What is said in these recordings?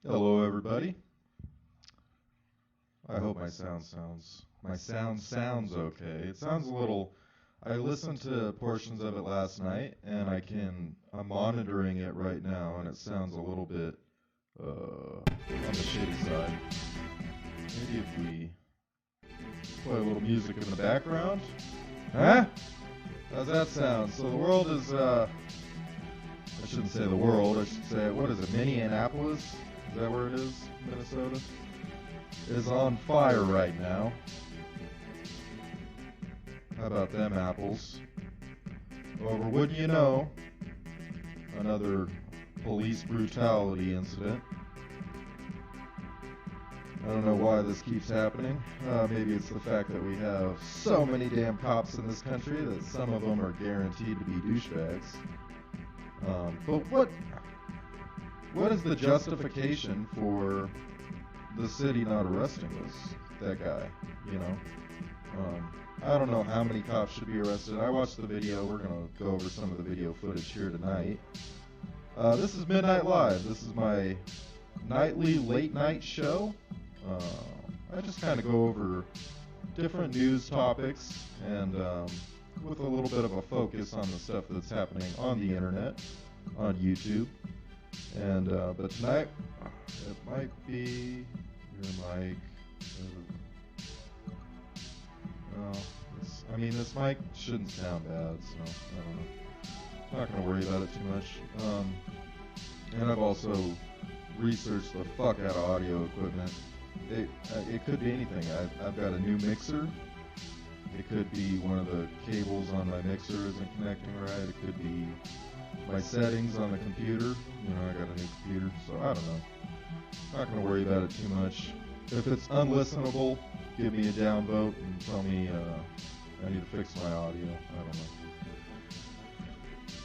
Hello, everybody. I hope my sound sounds okay. It sounds a little. I listened to portions of it last night, and I'm monitoring it right now, and it sounds a little bit on the shitty side. Maybe if we play a little music in the background. Huh? How's that sound? So the world is. I shouldn't say the world. I should say, what is it? Minneapolis? Is that where it is? Minnesota? Is on fire right now. How about them apples? Over, wouldn't you know, another police brutality incident. I don't know why this keeps happening. Maybe it's the fact that we have so many damn cops in this country that some of them are guaranteed to be douchebags. But what is the justification for the city not arresting that guy, you know? I don't know how many cops should be arrested. I watched the video. We're going to go over some of the video footage here tonight. This is Midnight Live. This is my nightly late night show. I just kind of go over different news topics and with a little bit of a focus on the stuff that's happening on the internet, on YouTube. And but tonight it might be your mic. This mic shouldn't sound bad, so I don't know. I'm not gonna worry about it too much. And I've also researched the fuck out of audio equipment. It could be anything. I've got a new mixer. It could be one of the cables on my mixer isn't connecting right. It could be my settings on the computer. You know, I got a new computer, so I don't know. Not going to worry about it too much. If it's unlistenable, give me a downvote and tell me I need to fix my audio. I don't know.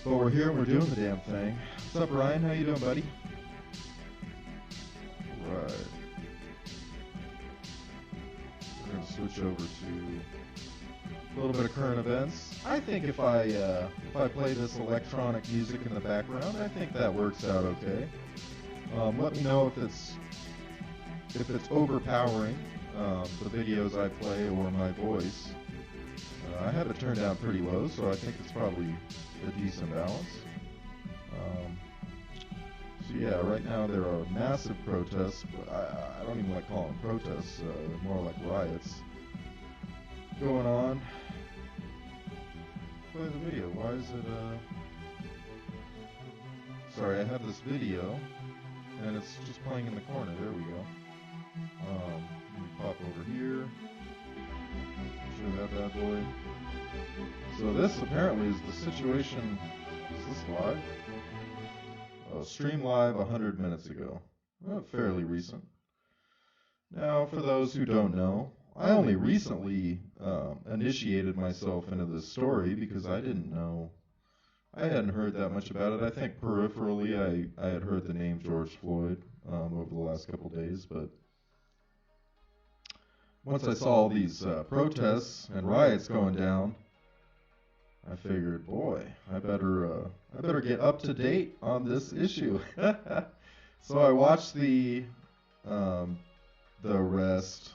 But we're here and we're doing the damn thing. What's up, Ryan? How you doing, buddy? Right. We're going to switch over to a little bit of current events. I think if I play this electronic music in the background, I think that works out okay. Let me know if it's overpowering the videos I play or my voice. I have it turned down pretty low, so I think it's probably a decent balance. So yeah, right now there are massive protests. But I don't even like calling them protests. More like riots going on. Play the video. Why is it Sorry, I have this video and it's just playing in the corner. There we go. Let me pop over here. Show that bad boy. So this apparently is the situation. Is this live? Oh, stream live 100 minutes ago. Well, fairly recent. Now, for those who don't know, I only recently initiated myself into this story because I didn't know. I hadn't heard that much about it. I think peripherally I had heard the name George Floyd over the last couple days, but once I saw all these protests and riots going down, I figured, boy, I better get up to date on this issue. So I watched the arrest.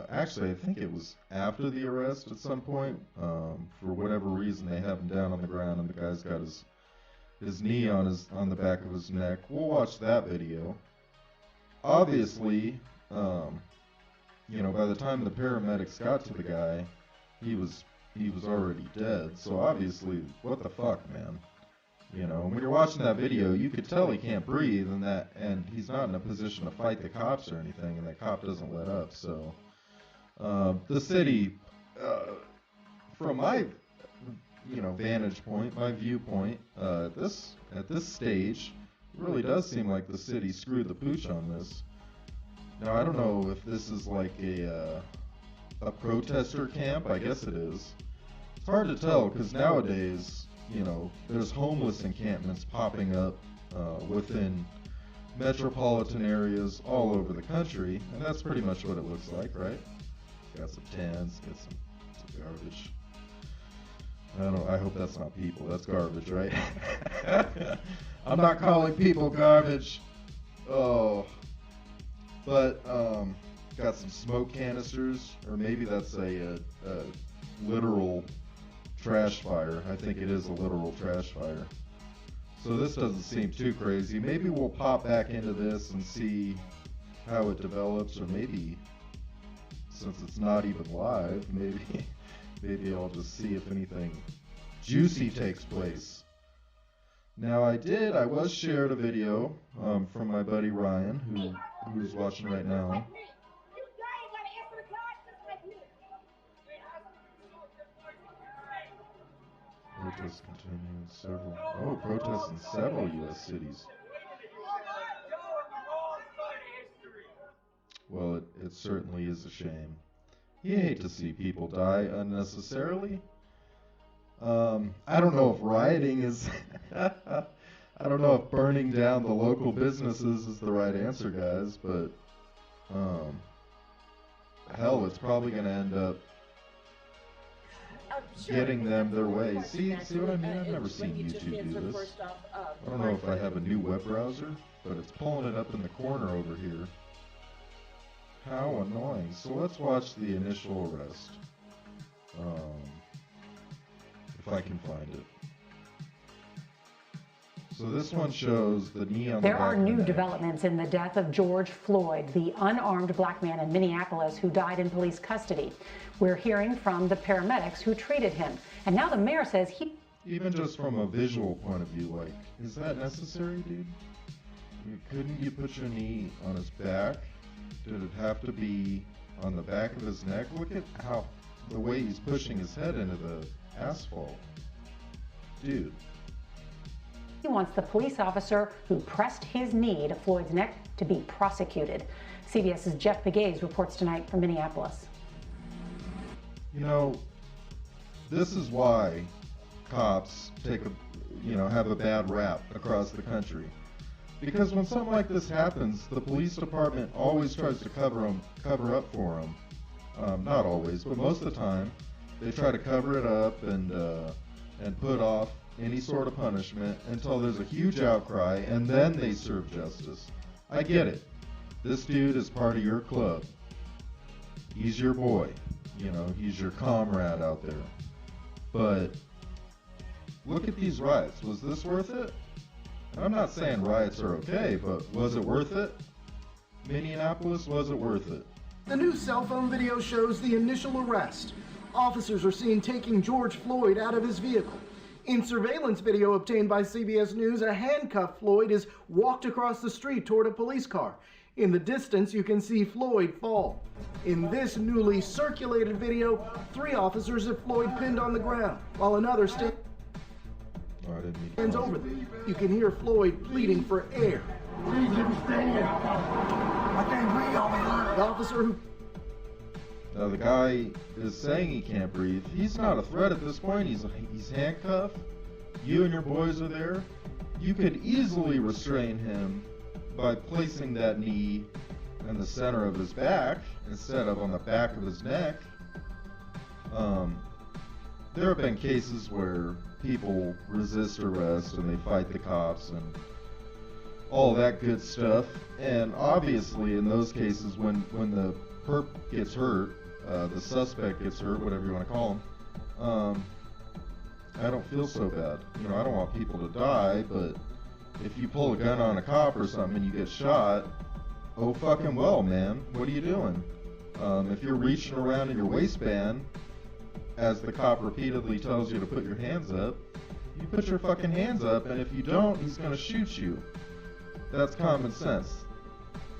Actually, I think it was after the arrest at some point. For whatever reason, they have him down on the ground, and the guy's got his knee on the back of his neck. We'll watch that video. Obviously, by the time the paramedics got to the guy, he was already dead. So obviously, what the fuck, man? When you're watching that video, you could tell he can't breathe, and he's not in a position to fight the cops or anything, and that cop doesn't let up. So, the city, from my, vantage point, my viewpoint, at this stage, it really does seem like the city screwed the pooch on this. Now, I don't know if this is like a protester camp. I guess it is. It's hard to tell because nowadays, there's homeless encampments popping up within metropolitan areas all over the country, and that's pretty much what it looks like, right? Got some tents, get some garbage. I hope that's not people. That's garbage, right? I'm not calling people garbage. Oh, But got some smoke canisters, or maybe that's a literal trash fire. I think it is a literal trash fire. So this doesn't seem too crazy. Maybe we'll pop back into this and see how it develops, or maybe, since it's not even live, maybe I'll just see if anything juicy takes place. Now I was shared a video from my buddy Ryan, who's watching right now. Protests continue in protests in several U.S. cities. Well, it certainly is a shame. You hate to see people die unnecessarily. I don't know if rioting is... I don't know if burning down the local businesses is the right answer, guys, but... hell, it's probably going to end up getting them their way. See what I mean? I've never seen YouTube do this. I don't know if I have a new web browser, but it's pulling it up in the corner over here. How annoying. So let's watch the initial arrest. If I can find it. So this one shows the knee on the back of the neck. There are new developments in the death of George Floyd, the unarmed black man in Minneapolis who died in police custody. We're hearing from the paramedics who treated him. And now the mayor says he... Even just from a visual point of view, like, is that necessary, dude? Couldn't you put your knee on his back? Did it have to be on the back of his neck? Look at how, the way he's pushing his head into the asphalt. Dude. He wants the police officer who pressed his knee to Floyd's neck to be prosecuted. CBS's Jeff Pegues reports tonight from Minneapolis. You know, this is why cops have a bad rap across the country. Because when something like this happens, the police department always tries to cover up for them. Not always, but most of the time, they try to cover it up and put off any sort of punishment until there's a huge outcry, and then they serve justice. I get it. This dude is part of your club. He's your boy. You know, he's your comrade out there. But look at these riots. Was this worth it? And I'm not saying riots are okay, but was it worth it? Minneapolis, was it worth it? The new cell phone video shows the initial arrest. Officers are seen taking George Floyd out of his vehicle. In surveillance video obtained by CBS News, a handcuffed Floyd is walked across the street toward a police car. In the distance, you can see Floyd fall. In this newly circulated video, 3 officers have Floyd pinned on the ground, while another stands over them. You can hear Floyd pleading for air. Please let me stay here. I can't breathe over here. The officer who... Now the guy is saying he can't breathe. He's not a threat at this point. He's handcuffed. You and your boys are there. You could easily restrain him by placing that knee in the center of his back instead of on the back of his neck. There have been cases where people resist arrest and they fight the cops and all that good stuff. And obviously in those cases when the perp gets hurt, the suspect gets hurt, whatever you want to call him, I don't feel so bad. You know, I don't want people to die, but if you pull a gun on a cop or something and you get shot, oh fucking well, man, what are you doing? If you're reaching around in your waistband, as the cop repeatedly tells you to put your hands up, you put your fucking hands up, and if you don't, he's gonna shoot you. That's common sense.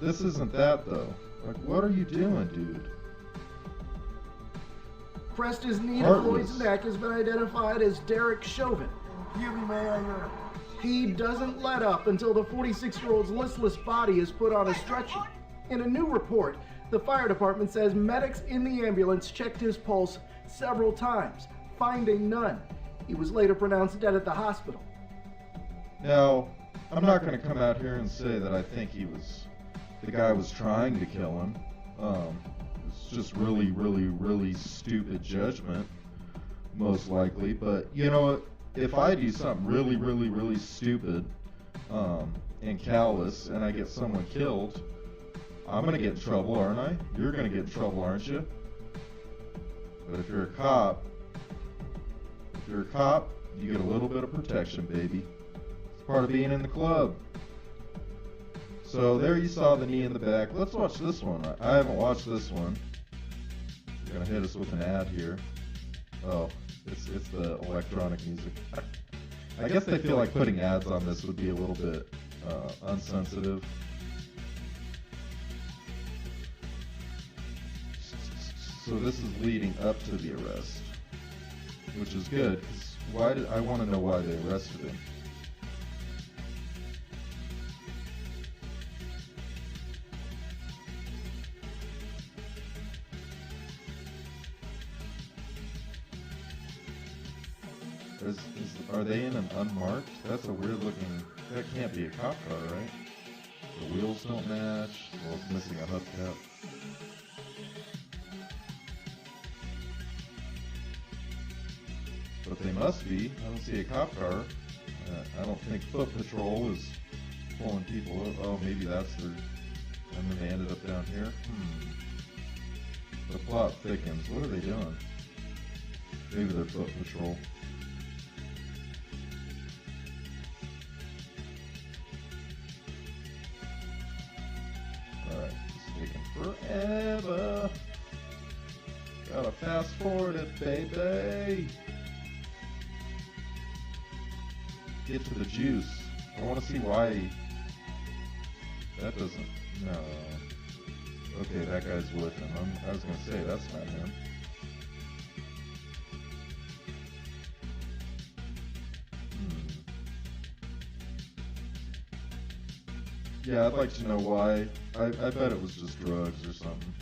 This isn't that, though. Like, what are you doing, dude? pressed his knee to Floyd's neck has been identified as Derek Chauvin. He doesn't let up until the 46-year-old's listless body is put on a stretcher. In a new report, the fire department says medics in the ambulance checked his pulse several times, finding none. He was later pronounced dead at the hospital. Now, I'm not going to come out here and say that I think the guy was trying to kill him. It's just really stupid judgment, most likely. But, you know, if I do something really stupid and callous and I get someone killed, I'm gonna get in trouble, aren't I? You're gonna get in trouble, aren't you? But if you're a cop, you get a little bit of protection, baby. It's part of being in the club. So there you saw the knee in the back. Let's watch this one. I haven't watched this one. They're gonna hit us with an ad here. Oh, it's the electronic music. I guess they feel like putting ads on this would be a little bit unsensitive. So this is leading up to the arrest, which is good, because I want to know why they arrested him. Are they in an unmarked? That's a weird looking, that can't be a cop car, right? The wheels don't match, well it's missing a hubcap. But they must be. I don't see a cop car. I don't think Foot Patrol is pulling people up. Oh, maybe that's their... And then they ended up down here. The plot thickens. What are they doing? Maybe they're Foot Patrol. Alright, it's taking forever. Gotta fast forward it, baby. Get to the juice. I want to see why that doesn't. No. Okay, that guy's with him. I was gonna say that's not him. Yeah, I'd like to know why. I bet it was just drugs or something.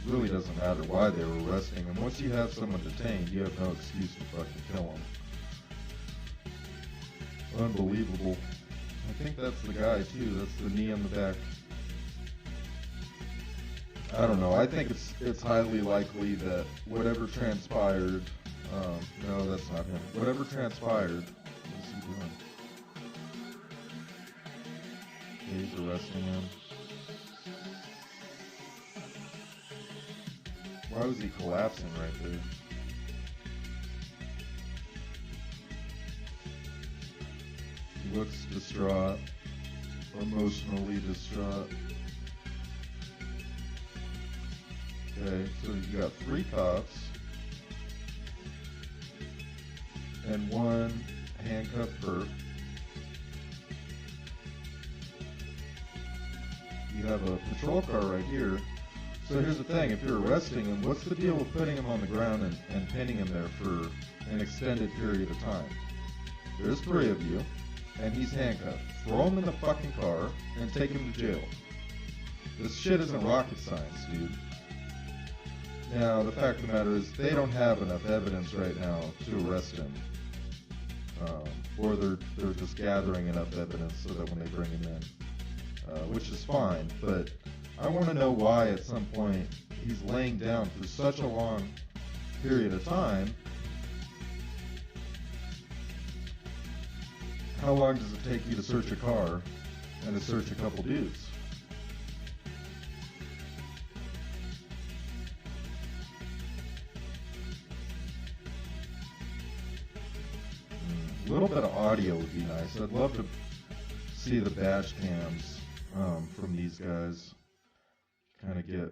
Really doesn't matter why they were arresting him. Once you have someone detained, you have no excuse to fucking kill him. Unbelievable. I think that's the guy too. That's the knee on the back. I don't know. I think it's highly likely that whatever transpired. No, that's not him. Whatever transpired. What is he doing? He's arresting him. Why was he collapsing right there? He looks distraught, emotionally distraught. Okay, so you got 3 cops and 1 handcuffed perp. You have a patrol car right here. So here's the thing, if you're arresting him, what's the deal with putting him on the ground and pinning him there for an extended period of time? There's 3 of you, and he's handcuffed. Throw him in the fucking car and take him to jail. This shit isn't rocket science, dude. Now, the fact of the matter is, they don't have enough evidence right now to arrest him. Or they're just gathering enough evidence so that when they bring him in, which is fine, but I want to know why at some point he's laying down for such a long period of time. How long does it take you to search a car and to search a couple dudes? A little bit of audio would be nice. I'd love to see the badge cams from these guys.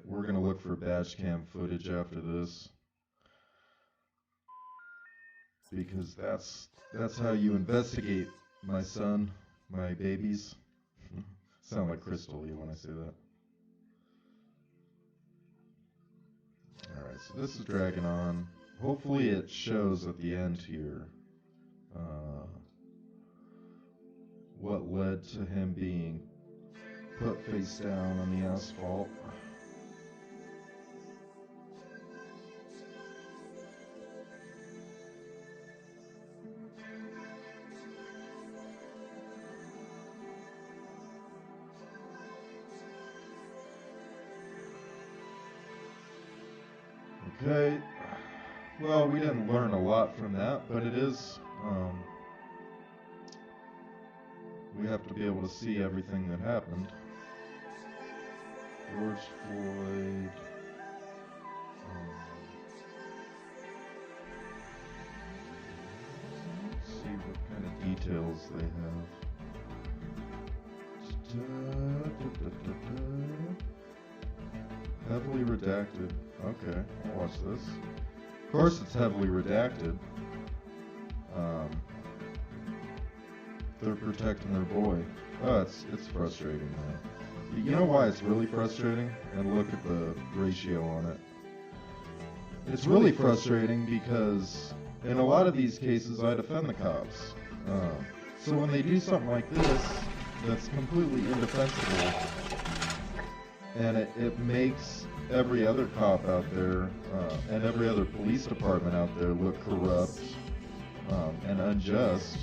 We're gonna look for badge cam footage after this, because that's how you investigate, my son, my babies. Sound like Crystal when I say that. Alright, so this is dragging on. Hopefully it shows at the end here what led to him being put face down on the asphalt. Okay, well, we didn't learn a lot from that, but it is, We have to be able to see everything that happened. George Floyd. Let's see what kind of details they have. Heavily redacted. Okay, I'll watch this. Of course it's heavily redacted. They're protecting their boy. Oh, it's frustrating, man. You know why it's really frustrating? And look at the ratio on it. It's really frustrating because in a lot of these cases I defend the cops. So when they do something like this, that's completely indefensible, and it makes every other cop out there and every other police department out there look corrupt and unjust.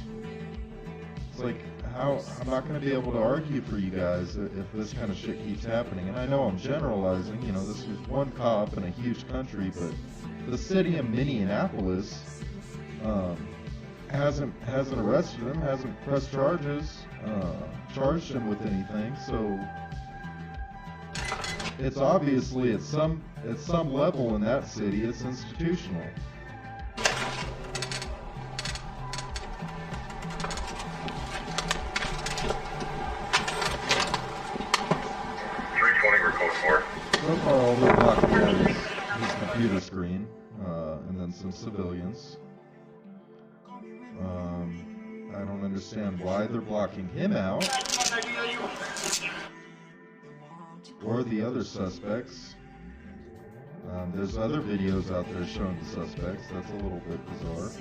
It's like, how I'm not going to be able to argue for you guys if this kind of shit keeps happening. And I know I'm generalizing, you know, this is one cop in a huge country, but the city of Minneapolis hasn't arrested him, hasn't pressed charges, charged him with anything. So it's obviously at some level in that city it's institutional. So far, all they're blocking out is his computer screen, and then some civilians. I don't understand why they're blocking him out, or the other suspects. There's other videos out there showing the suspects. That's a little bit bizarre.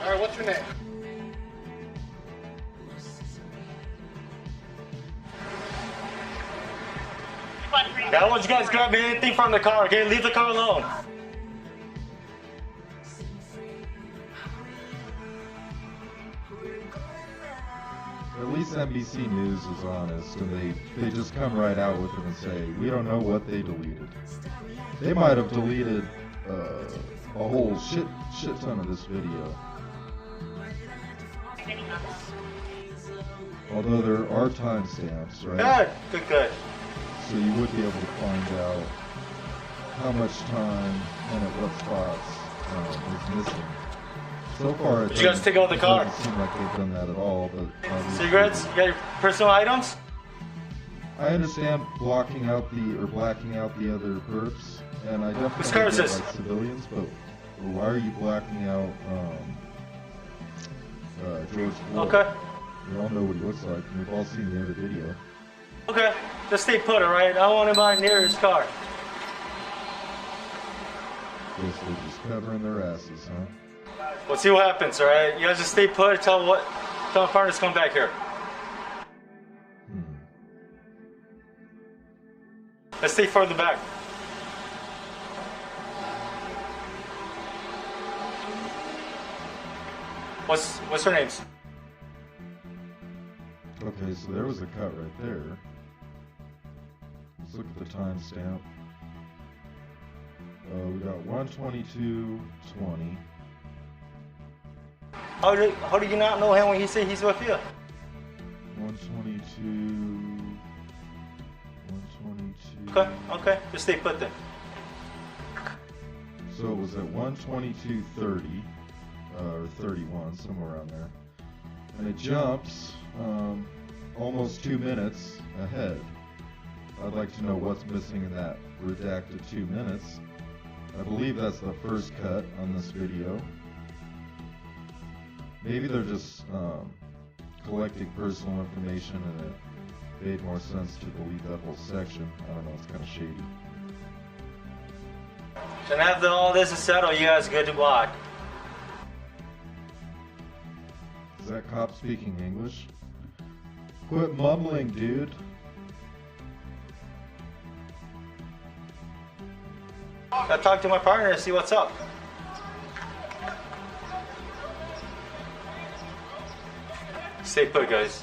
Alright, what's your name? I don't want you guys grabbing anything from the car, okay? Leave the car alone. At least NBC News is honest, and they just come right out with it and say, we don't know what they deleted. They might have deleted a whole shit ton of this video. Although there are timestamps, right? Good. So you would be able to find out how much time and at what spots is missing. So far, Did you guys take out the car? It doesn't seem like they've done that at all. But Cigarettes? You got your personal items? I understand blacking out the other perps, and I definitely get like civilians. But why are you blacking out George Floyd? Okay. We all know what he looks like, and we've all seen the other video. Okay, just stay put, alright? I don't want anybody near his car. Guess they're just covering their asses, huh? We'll see what happens, alright? You guys just stay put, tell my partners to come back here. Let's stay further back. What's her names? Okay, so there was a cut right there. Let's look at the timestamp. We got 1:22:20. How do you not know him when he said he's with you? 1:22. Okay, just stay put then. So it was at 1:22:30, or 31, somewhere around there. And it jumps almost 2 minutes ahead. I'd like to know what's missing in that redacted 2 minutes. I believe that's the first cut on this video. Maybe they're just collecting personal information and it made more sense to delete that whole section. I don't know, it's kind of shady. And after all this is settled, you guys good to block. Is that cop speaking English? Quit mumbling, dude. I'll talk to my partner and see what's up. Stay put, guys.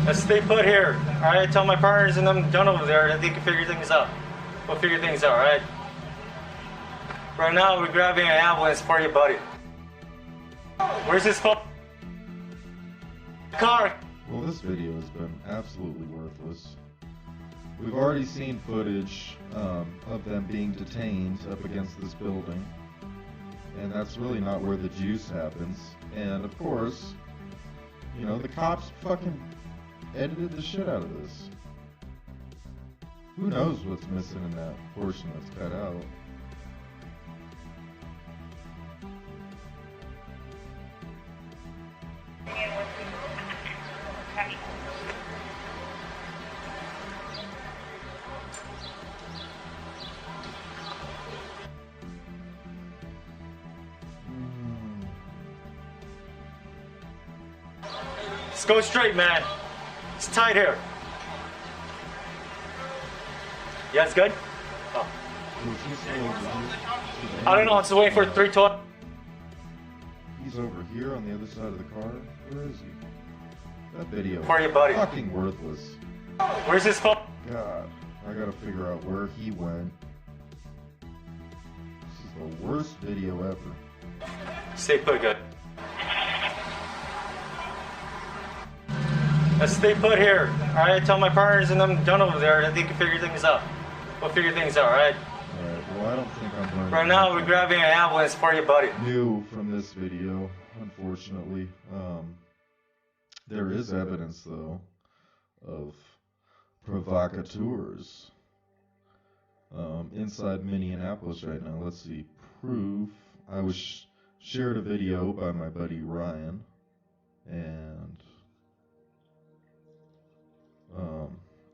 Let's stay put here. Alright, tell my partners and them done over there that they can figure things out. We'll figure things out, alright? Right now, we're grabbing an ambulance for you, buddy. Where's this phone? Car. Well, this video has been absolutely worthless. We've already seen footage of them being detained up against this building. And that's really not where the juice happens. And of course, you know, the cops fucking edited the shit out of this. Who knows what's missing in that portion that's cut out. Let's go straight, man. It's tight here. Yeah, it's good? Oh. I don't know, I'm still waiting for 312. He's over here on the other side of the car. Where is he? That video For you, buddy. is fucking worthless. Where's his phone? God, I gotta figure out where he went. This is the worst video ever. Stay put, good. Let's stay put here. Alright, tell my partners and them done over there that they can figure things out. We'll figure things out, alright? Alright, well I don't think I'm learning. Right now, we're grabbing an ambulance for you, buddy. New from this video, unfortunately. There is evidence, though, of provocateurs inside Minneapolis right now. Let's see, proof. I was shared a video by my buddy Ryan, and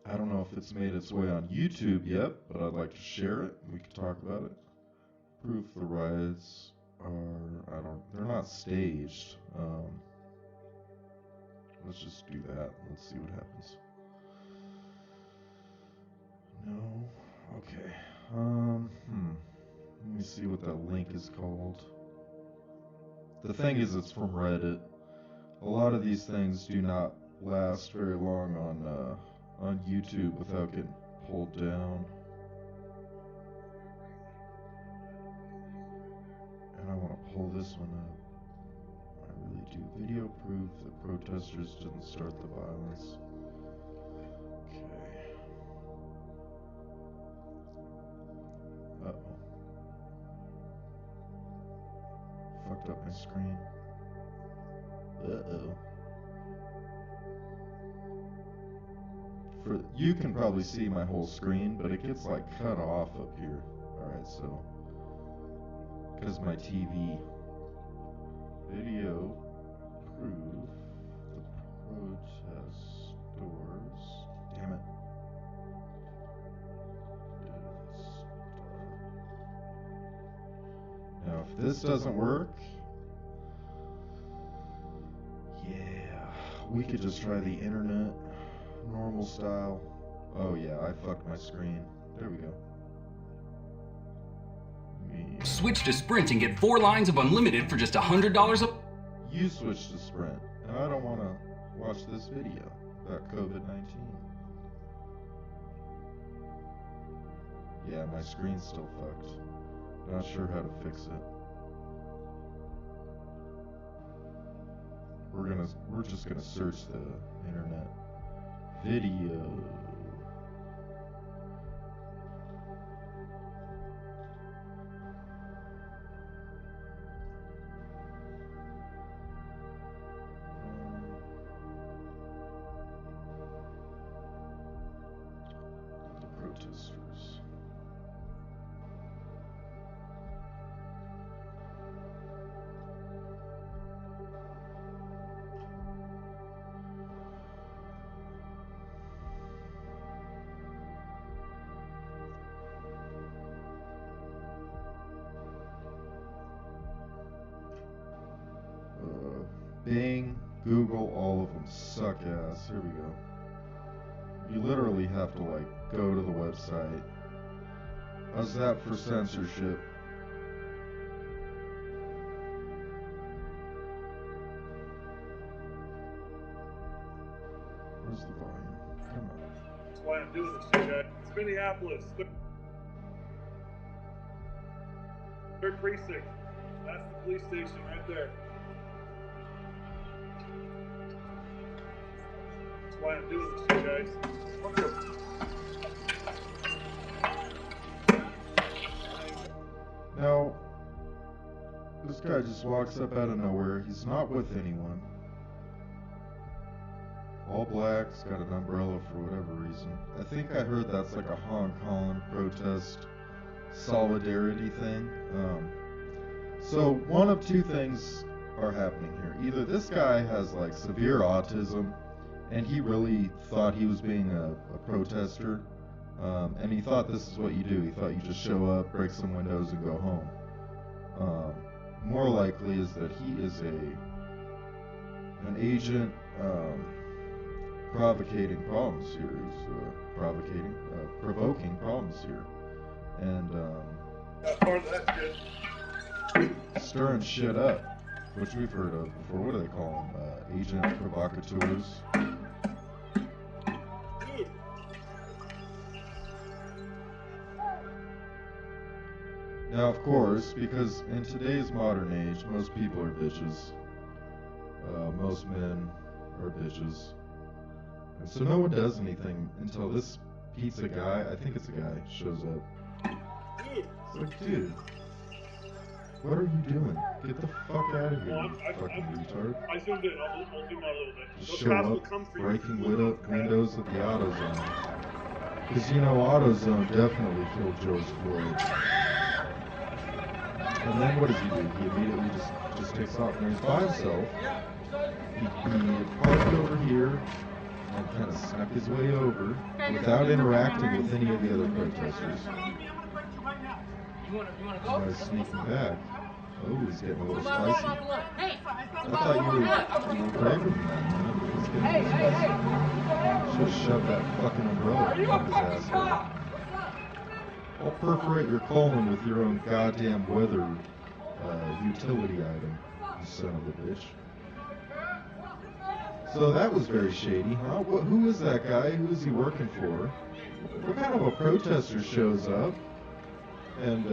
I don't know if it's made its way on YouTube yet, but I'd like to share it. We can talk about it. Proof the riots are, they're not staged. Let's just do that. Let's see what happens. No. Okay. Let me see what that link is called. The thing is, it's from Reddit. A lot of these things do not last very long on YouTube without getting pulled down. And I want to pull this one up. I really do. Video proof that protesters didn't start the violence. Okay. Uh-oh. Fucked up my screen. Uh-oh. You can probably see my whole screen, but it gets like cut off up here. Alright, so because my TV video proof the protest stores. Damn it. Now if this doesn't work, yeah, we could just try the internet. Normal style. Oh yeah, I fucked my screen. There we go. Switch to Sprint and get 4 lines of unlimited for just $100 a... You switch to Sprint, and I don't want to watch this video about COVID-19. Yeah, my screen's still fucked. Not sure how to fix it. We're just gonna search the internet. Video. The protesters. Bing, Google, all of them suck ass. Here we go. You literally have to like go to the website. How's that for censorship? Where's the volume? Come on. That's why I'm doing this shit, guys. It's Minneapolis. Third precinct. That's the police station right there. That's why I'm doing this shit, guys. Now, this guy just walks up out of nowhere. He's not with anyone. All black, he's got an umbrella for whatever reason. I think I heard that's like a Hong Kong protest solidarity thing. So one of two things are happening here. Either this guy has like severe autism and he really thought he was being a protester, and he thought this is what you do. He thought you just show up, break some windows, and go home. More likely is that he is an agent provocating problems here. He's provoking problems here, and That's good. stirring shit up, which we've heard of before. What do they call them? Agent provocateurs. Now, of course, because in today's modern age, most people are bitches. Most men are bitches. And so no one does anything until this pizza guy, I think it's a guy, shows up. It's like, dude, what are you doing? Get the fuck out of here, you fucking retard. I zoomed in. I'll zoom out a little bit. Just Those show cops will up, come for you. breaking windows at the AutoZone. Because, you know, AutoZone definitely killed George Floyd. And then what does he do? He immediately just takes off. And he's by himself. He parked over here and kind of snuck his way over without interacting with any of the other protesters. Now he's sneaking back. Oh, he's getting a little spicy. I thought you were braver than that, man. He's getting a little spicy. Should have shoved that fucking umbrella up his asshole. I'll perforate your colon with your own goddamn weather utility item, you son of a bitch. So that was very shady, huh? Who is that guy? Who is he working for? What kind of a protester shows up and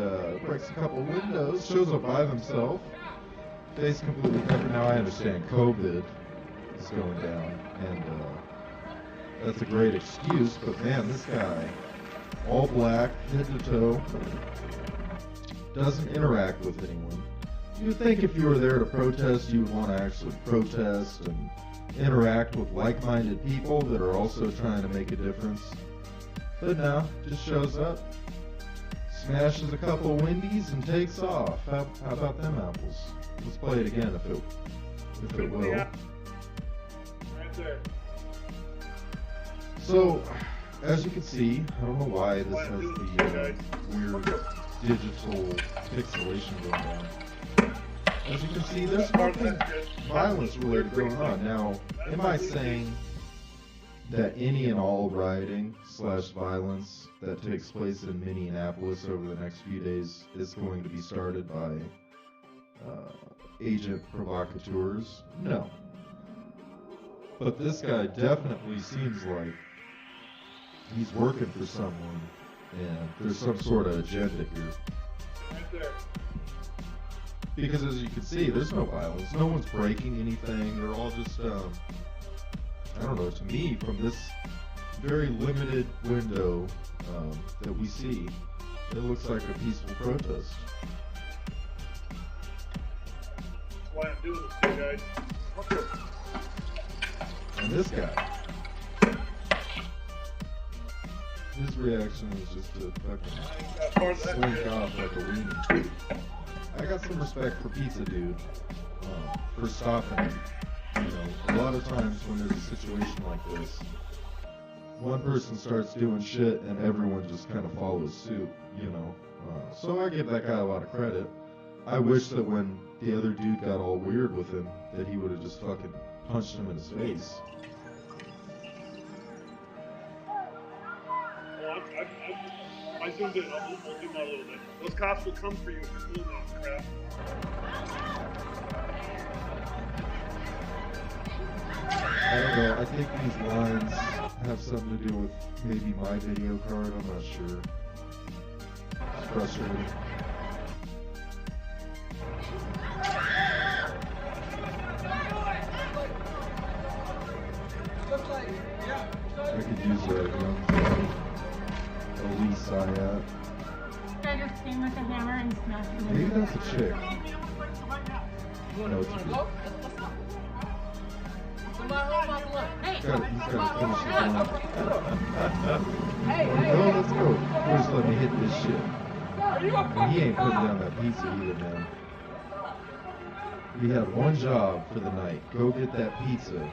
breaks a couple windows, shows up by himself, face completely covered? Now I understand COVID is going down, and that's a great excuse, but man, this guy, all black, head to toe, doesn't interact with anyone. You would think if you were there to protest, you would want to actually protest and interact with like-minded people that are also trying to make a difference. But no, just shows up, smashes a couple Wendy's, and takes off. How about them apples? Let's play it again if it will. Right there. So, as you can see, I don't know why this has the weird digital pixelation going on. As you can see, there's nothing violence related going on. Now, am I saying that any and all rioting / violence that takes place in Minneapolis over the next few days is going to be started by agent provocateurs? No. But this guy definitely seems like he's working for someone, and there's some sort of agenda here. Right there. Because as you can see, there's no violence. No one's breaking anything. They're all just, I don't know, to me, from this very limited window that we see, it looks like a peaceful protest. That's why I'm doing this shit, guys. And this guy, his reaction was just to fucking slink off like a weenie. I got some respect for Pizza Dude for stopping him. You know, a lot of times when there's a situation like this, one person starts doing shit and everyone just kind of follows suit, you know. So I give that guy a lot of credit. I wish that when the other dude got all weird with him, that he would have just fucking punched him in his face. I zoomed in. I'll zoom out a little bit. Those cops will come for you if you're doing that crap. I don't know. I think think these lines have something to do with maybe my video card. I'm not sure. It's frustrating. I could use a young Elise Ayat. I just came with a hammer and smashed him. Maybe that's a chick. No, it's a dude. He's got to finish his line. Oh, let's go. First, let me hit this shit. And he ain't putting down that pizza either, man. He had one job for the night. Go get that pizza.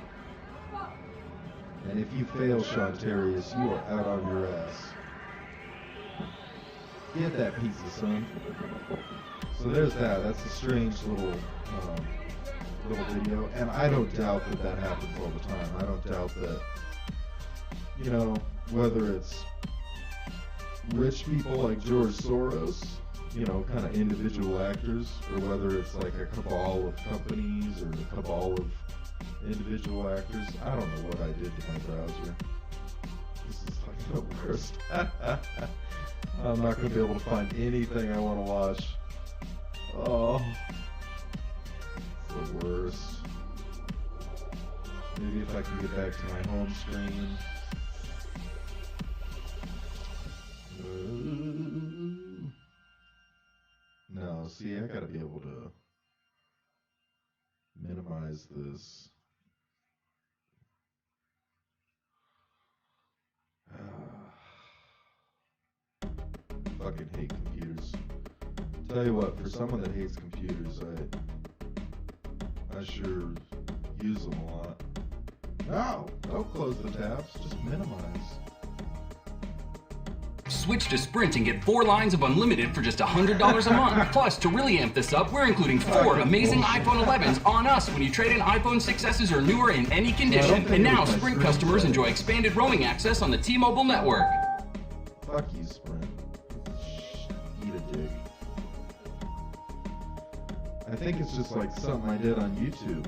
And if you fail, Shantarius, you are out on your ass. Get that pizza, son. So there's that. That's a strange little video. And I don't doubt that that happens all the time. I don't doubt that, you know, whether it's rich people like George Soros, you know, kind of individual actors, or whether it's like a cabal of companies or a cabal of individual actors. I don't know what I did to my browser. This is like the worst. I'm not going to be able to find anything I want to watch. Oh, it's the worst. Maybe if I can get back to my home screen. No, see, I got to be able to minimize this. Fucking hate computers. Tell you what, for someone that hates computers, I sure use them a lot. No, don't close the tabs, just minimize. Switch to Sprint and get 4 lines of unlimited for just $100 a month. Plus, to really amp this up, we're including 4 amazing iPhone 11s on us when you trade in iPhone 6s or newer in any condition. And now, Sprint customers enjoy expanded roaming access on the T-Mobile network. Fuck you, Sprint. Eat a dick. I think it's just like something I did on YouTube.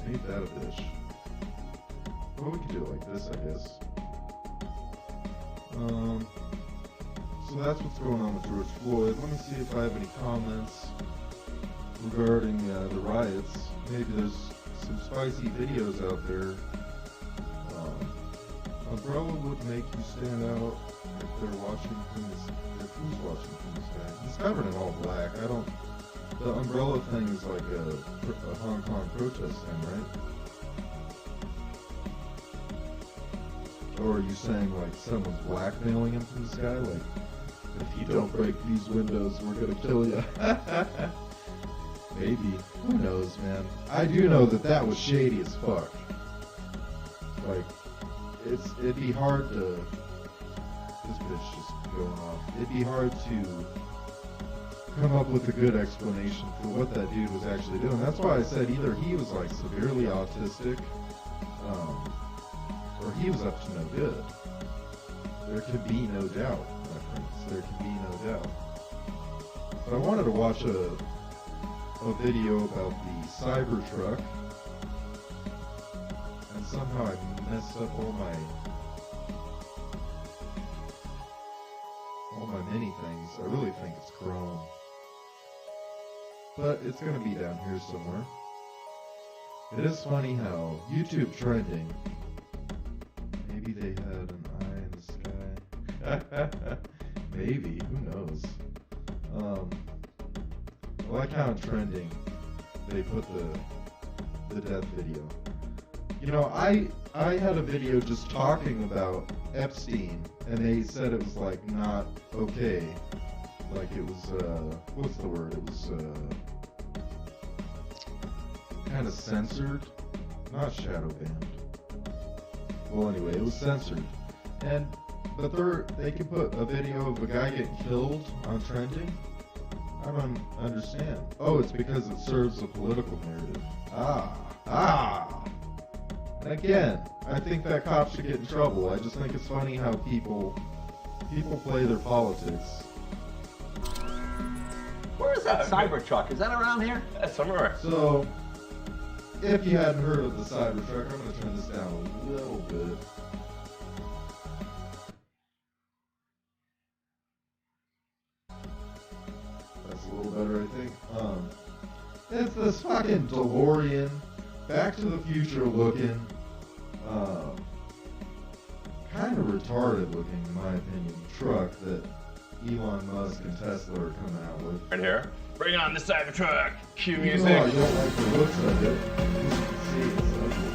Ain't that a bitch. Well, we can do it like this, I guess. So that's what's going on with George Floyd. Let me see if I have any comments regarding the riots. Maybe there's some spicy videos out there. Umbrella would make you stand out if they're watching from this. If who's watching from this guy? He's covered in all black. The umbrella thing is like a Hong Kong protest thing, right? Or are you saying like someone's blackmailing him from the sky? Like, if you don't break these windows, we're gonna kill you. Maybe. Who knows, man? I do know that was shady as fuck. Like, it'd be hard to... This bitch just going off. It'd be hard to come up with a good explanation for what that dude was actually doing. That's why I said either he was like severely autistic, or he was up to no good. There can be no doubt, my friends. There can be no doubt. But I wanted to watch a video about the Ciber truck, and somehow I messed up all my mini things. I really think it's Chrome. But it's gonna be down here somewhere. It is funny how YouTube trending, maybe they had an eye in the sky. Maybe, who knows? I like how in trending they put the death video. You know, I had a video just talking about Epstein, and they said it was like not okay. Like it was what's the word? It was kind of censored, not shadow banned. Well, anyway, it was censored, but they can put a video of a guy getting killed on trending. I don't understand. Oh, it's because it serves a political narrative. And again, I think that cops should get in trouble. I just think it's funny how people play their politics. Where is that Ciber truck? Is that around here? Somewhere. So, if you hadn't heard of the Cybertruck, I'm going to turn this down a little bit. That's a little better, I think. It's this fucking DeLorean, Back to the Future looking, kind of retarded looking, in my opinion, truck that Elon Musk and Tesla are coming out with. Right here. Bring on the Cybertruck. Cue music. No, I don't like the looks of it. You can see it's ugly.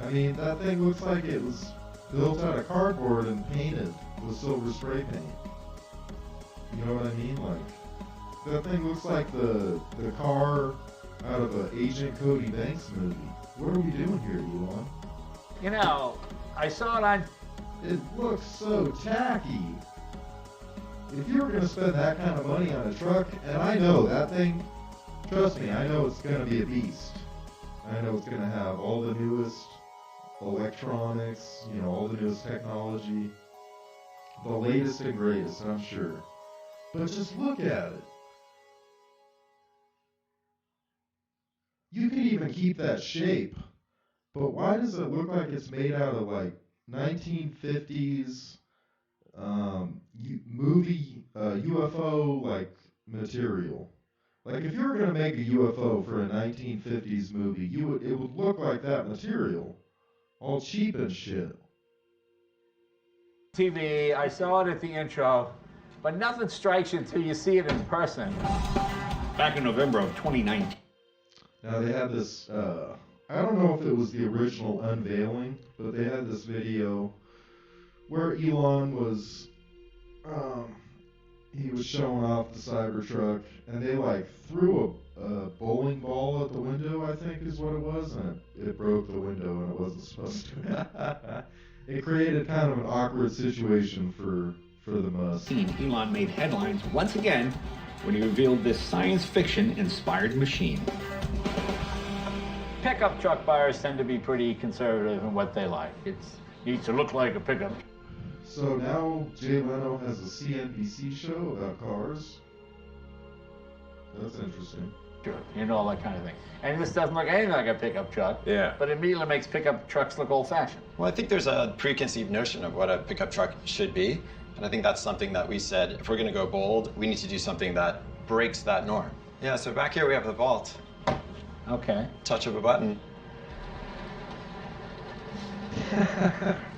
I mean, that thing looks like it was built out of cardboard and painted with silver spray paint. You know what I mean? Like, that thing looks like the car out of an Agent Cody Banks movie. What are we doing here, Elon? You know, I saw it on... It looks so tacky. If you were going to spend that kind of money on a truck, and I know that thing, trust me, I know it's going to be a beast. I know it's going to have all the newest electronics, you know, all the newest technology, the latest and greatest, I'm sure. But just look at it. You could even keep that shape, but why does it look like it's made out of like 1950s movie UFO like material? Like if you were gonna make a UFO for a 1950s movie, it would look like that material, all cheap and shit. TV, I saw it at the intro, but nothing strikes you until you see it in person. Back in November of 2019. Now they had this, I don't know if it was the original unveiling, but they had this video where Elon was, he was showing off the Cybertruck, and they like threw a bowling ball at the window, I think is what it was, and it broke the window and it wasn't supposed to. It created kind of an awkward situation for the Musk. Elon made headlines once again when he revealed this science fiction inspired machine. Pickup truck buyers tend to be pretty conservative in what they like. It needs to look like a pickup. So now Jay Leno has a CNBC show about cars. That's interesting. Sure, you know, all that kind of thing. And this doesn't look anything like a pickup truck. Yeah. But it immediately makes pickup trucks look old-fashioned. Well, I think there's a preconceived notion of what a pickup truck should be. And I think that's something that we said, if we're going to go bold, we need to do something that breaks that norm. Yeah, so back here we have the vault. Okay. Touch of a button.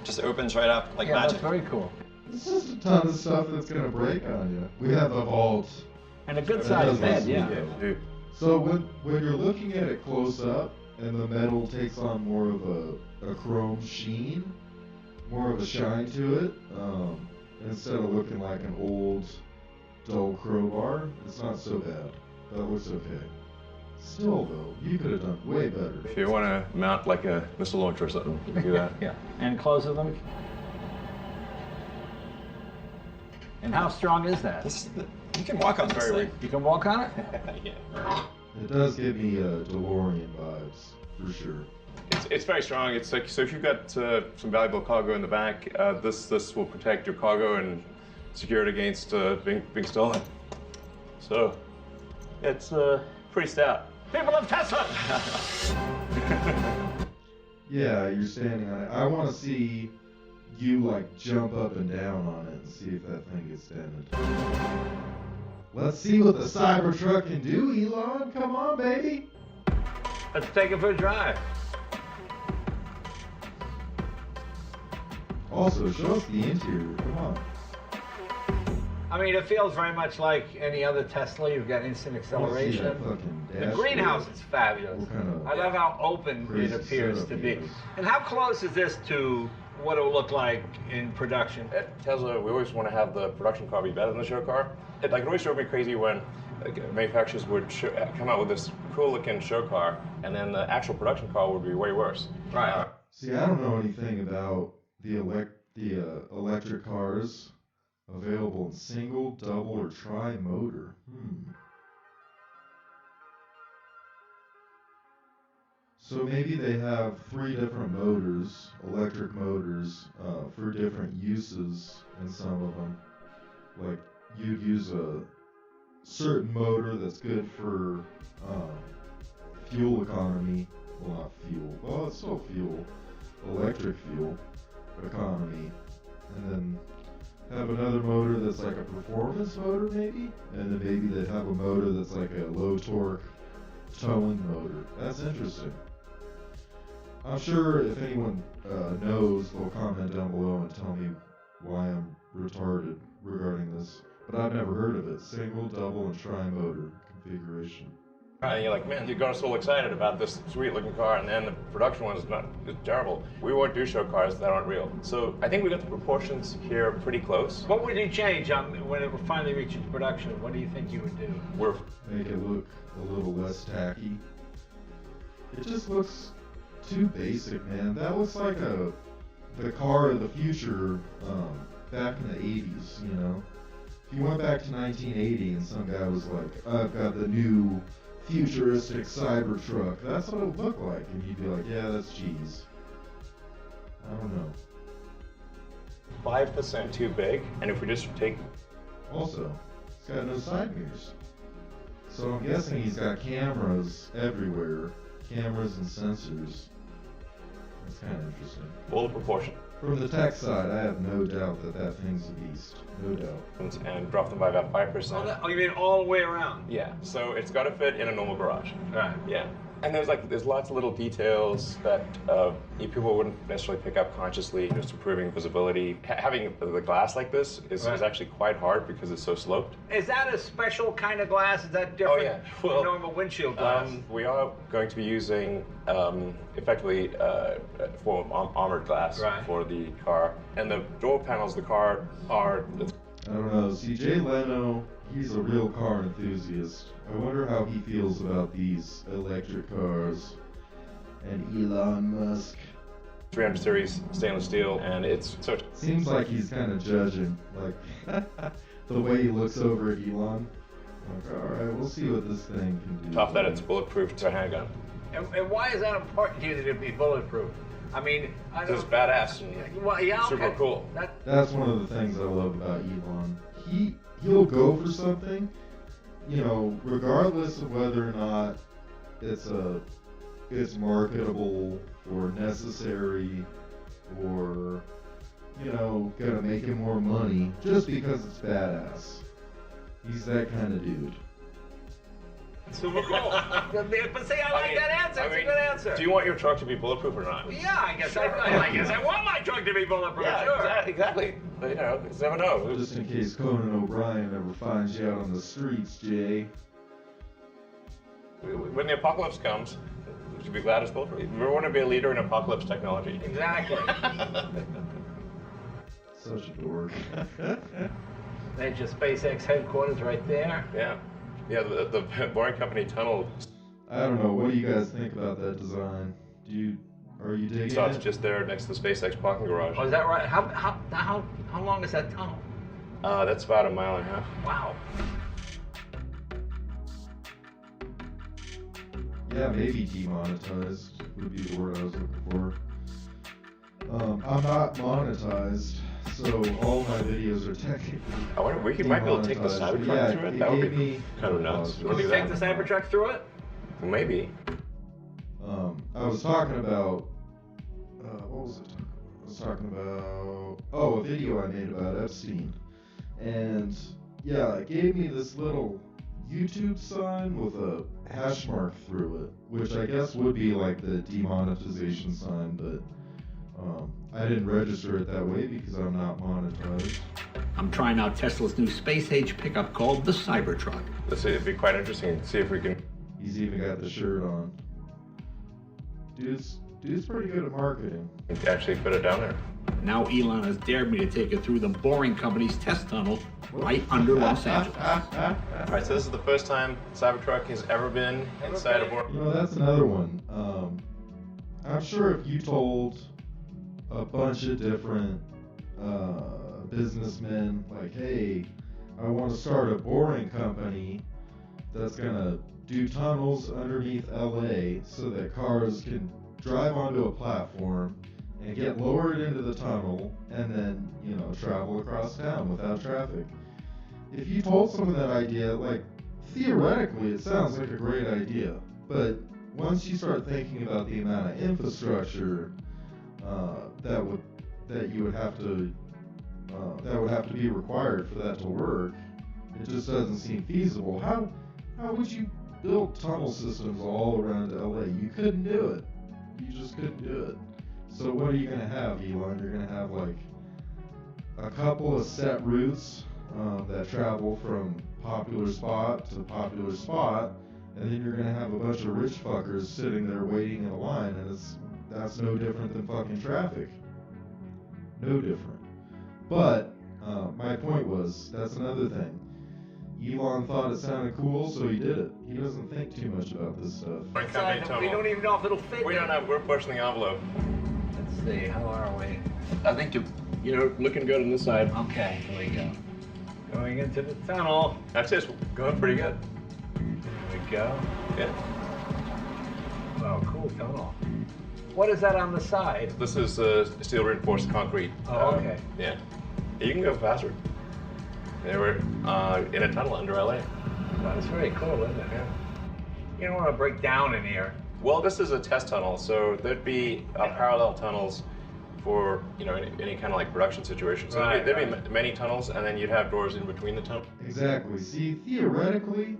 Just opens right up like magic. That's very cool. It's just a ton of stuff that's going to break on you. We have the vault. And a good-sized bed, yeah. So when you're looking at it close up, and the metal takes on more of a chrome sheen, more of a shine to it, instead of looking like an old, dull crowbar, it's not so bad. That looks okay. Still, though, you could have done way better. If you want to mount like a missile launcher or something, you can do that. Yeah. And close of them. And how strong is that? You can walk on this thing. You can walk on it? Yeah. It does give me DeLorean vibes, for sure. It's very strong. It's like, so if you've got some valuable cargo in the back, this will protect your cargo and secure it against being stolen. So it's pretty stout. People of Tesla! Yeah, you're standing on it. I want to see you like jump up and down on it and see if that thing gets dented. Let's see what the Cybertruck can do, Elon. Come on, baby. Let's take it for a drive. Also, show us the interior. Come on. I mean, it feels very much like any other Tesla. You've got instant acceleration. The greenhouse is fabulous. I love how open it appears to be. And how close is this to what it will look like in production? At Tesla, we always want to have the production car be better than the show car. It always drove me crazy when manufacturers would come out with this cool-looking show car, and then the actual production car would be way worse. Right. See, I don't know anything about the electric cars available in single, double, or tri-motor. So maybe they have 3 different motors, electric motors, for different uses in some of them. Like, you'd use a certain motor that's good for fuel economy. Well, not fuel. Well, it's still fuel. Electric fuel economy. And then have another motor that's like a performance motor, maybe? And then maybe they'd have a motor that's like a low torque towing motor. That's interesting. I'm sure if anyone knows, they'll comment down below and tell me why I'm retarded regarding this. But I've never heard of it. Single, double, and tri-motor configuration. And you're like, man, you got us all excited about this sweet-looking car, and then the production one is terrible. We won't do show cars that aren't real. So I think we got the proportions here pretty close. What would you change when it finally reaches production? What do you think you would do? Make it look a little less tacky. It just looks too basic, man. That looks like the car of the future back in the 80s, you know? If you went back to 1980 and some guy was like, I've got the new futuristic Ciber truck, that's what it would look like. And you'd be like, yeah, that's cheese. I don't know. 5% too big, and if we just take... Also, it's got no side mirrors. So I'm guessing he's got cameras everywhere. Cameras and sensors. That's kind of interesting. Full proportion. From the tech side, I have no doubt that thing's a beast. No doubt. And drop them by about 5%. Oh, you mean all the way around? Yeah, so it's got to fit in a normal garage. Right. Yeah. And there's lots of little details that people wouldn't necessarily pick up consciously, just improving visibility. Having the glass like this is actually quite hard because it's so sloped. Is that a special kind of glass? Is that different from normal windshield glass? We are going to be using effectively a form of armored glass for the car. And the door panels of the car are... I don't know. See, Jay Leno, he's a real car enthusiast. I wonder how he feels about these electric cars. And Elon Musk. 300 series stainless steel, and it's so... Seems like he's kind of judging, like, the way he looks over at Elon. Like, alright, we'll see what this thing can do. Top that, it's bulletproof to a handgun. And why is that important to you that it be bulletproof? I mean, it's badass and super cool. That's one of the things I love about Elon. He'll go for something, you know, regardless of whether or not it's marketable or necessary or, you know, gonna make him more money just because it's badass. He's that kind of dude. Super cool. But see, I like that answer. It's a good answer. Do you want your truck to be bulletproof or not? Yeah, I guess I want my truck to be bulletproof. Yeah, sure. exactly. But, you know, you never know. Just in case Conan O'Brien ever finds you out on the streets, Jay. When the apocalypse comes, you should be glad it's bulletproof. We want to be a leader in apocalypse technology. Exactly. Such a dork. There's your SpaceX headquarters right there. Yeah. Yeah, the Boring Company tunnel. I don't know. What do you guys think about that design? Are you digging Stops it? just there next to the SpaceX parking garage. Oh, is that right? How long is that tunnel? That's about 1.5 miles. Wow. Yeah, maybe demonetized would be the word I was looking for. I'm not monetized, so all my videos are technically I wonder, we might be able to take the Cybertruck through it? That would be kind of nuts. Can we take the Cybertruck through it? Maybe. I was talking about, what was it? I was talking about, a video I made about Epstein. And, yeah, it gave me this little YouTube sign with a hash mark through it, which I guess would be like the demonetization sign, but I didn't register it that way because I'm not monetized. I'm trying out Tesla's new space-age pickup called the Cybertruck. It'd be quite interesting to see if we can... He's even got the shirt on. Dude's pretty good at marketing. Actually put it down there. Now Elon has dared me to take it through the Boring Company's test tunnel right under Los Angeles. All right, so this is the first time Cybertruck has ever been inside a Boring. You know, that's another one. I'm sure if you told a bunch of different businessmen, like, hey, I want to start a Boring Company that's gonna do tunnels underneath LA so that cars can drive onto a platform and get lowered into the tunnel and then, you know, travel across town without traffic. If you told someone that idea, like, theoretically it sounds like a great idea, but once you start thinking about the amount of infrastructure that would have to be required for that to work, it just doesn't seem feasible. How would you build tunnel systems all around LA? You couldn't do it. You just couldn't do it. So what are you going to have, Elon? You're going to have like a couple of set routes that travel from popular spot to popular spot, and then you're going to have a bunch of rich fuckers sitting there waiting in a line, and that's no different than fucking traffic. No different. But my point was, that's another thing. Elon thought it sounded cool, so he did it. He doesn't think too much about this stuff. We don't even know if it'll fit. We're pushing the envelope. Let's see, how are we? I think you're looking good on this side. Okay, here we go. Going into the tunnel. That's it. Going pretty good. There we go. Yeah. Wow, cool tunnel. What is that on the side? This is steel reinforced concrete. Oh, okay. Yeah. You can go faster. They were in a tunnel under LA. That's very cool, isn't it? Yeah. You don't want to break down in here. Well, this is a test tunnel, so there'd be parallel tunnels for, you know, any kind of like production situation. So there'd be many tunnels, and then you'd have doors in between the tunnels. Exactly. See, theoretically,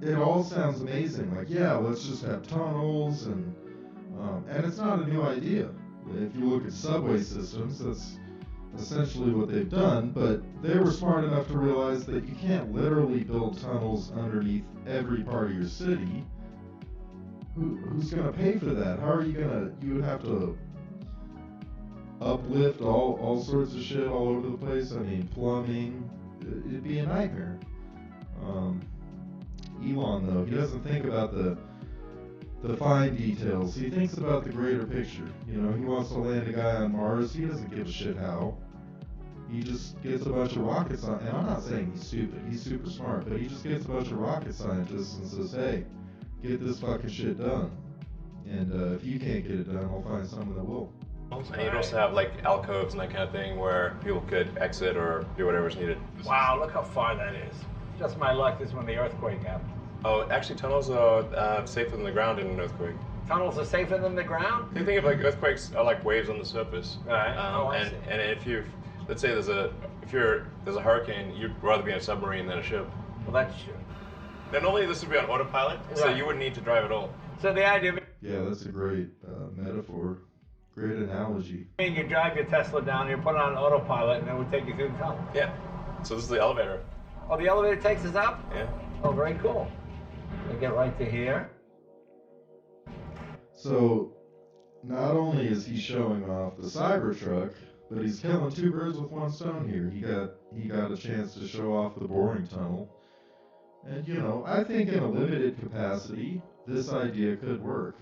it all sounds amazing. Like, yeah, let's just have tunnels, and it's not a new idea. If you look at subway systems, that's essentially what they've done, but they were smart enough to realize that you can't literally build tunnels underneath every part of your city. Who's going to pay for that? How are you going to... You would have to uplift all sorts of shit all over the place. I mean, plumbing. It'd be a nightmare. Elon, though, he doesn't think about the fine details. He thinks about the greater picture. You know, he wants to land a guy on Mars. He doesn't give a shit how. He just gets a bunch of rocket scientists, and I'm not saying he's stupid. He's super smart, but he just gets a bunch of rocket scientists and says, hey, get this fucking shit done. And if you can't get it done, I'll find someone that will. And you'd also have like alcoves and that kind of thing where people could exit or do whatever's needed. Wow, look how far that is. Just my luck, this is when the earthquake happened. Oh, actually, tunnels are safer than the ground in an earthquake. Tunnels are safer than the ground? You think of like earthquakes are like waves on the surface. Right. And if you, let's say there's a hurricane, you'd rather be in a submarine than a ship. Well, that's true. Then only this would be on autopilot, so you wouldn't need to drive at all. So the idea. Yeah, that's a great metaphor. Great analogy. You drive your Tesla down, you put it on autopilot, and it would take you through the tunnel. Yeah. So this is the elevator. Oh, the elevator takes us up? Yeah. Oh, very cool. We get right to here. So, not only is he showing off the Ciber truck, but he's killing two birds with one stone here. He got a chance to show off the boring tunnel. And, you know, I think in a limited capacity, this idea could work.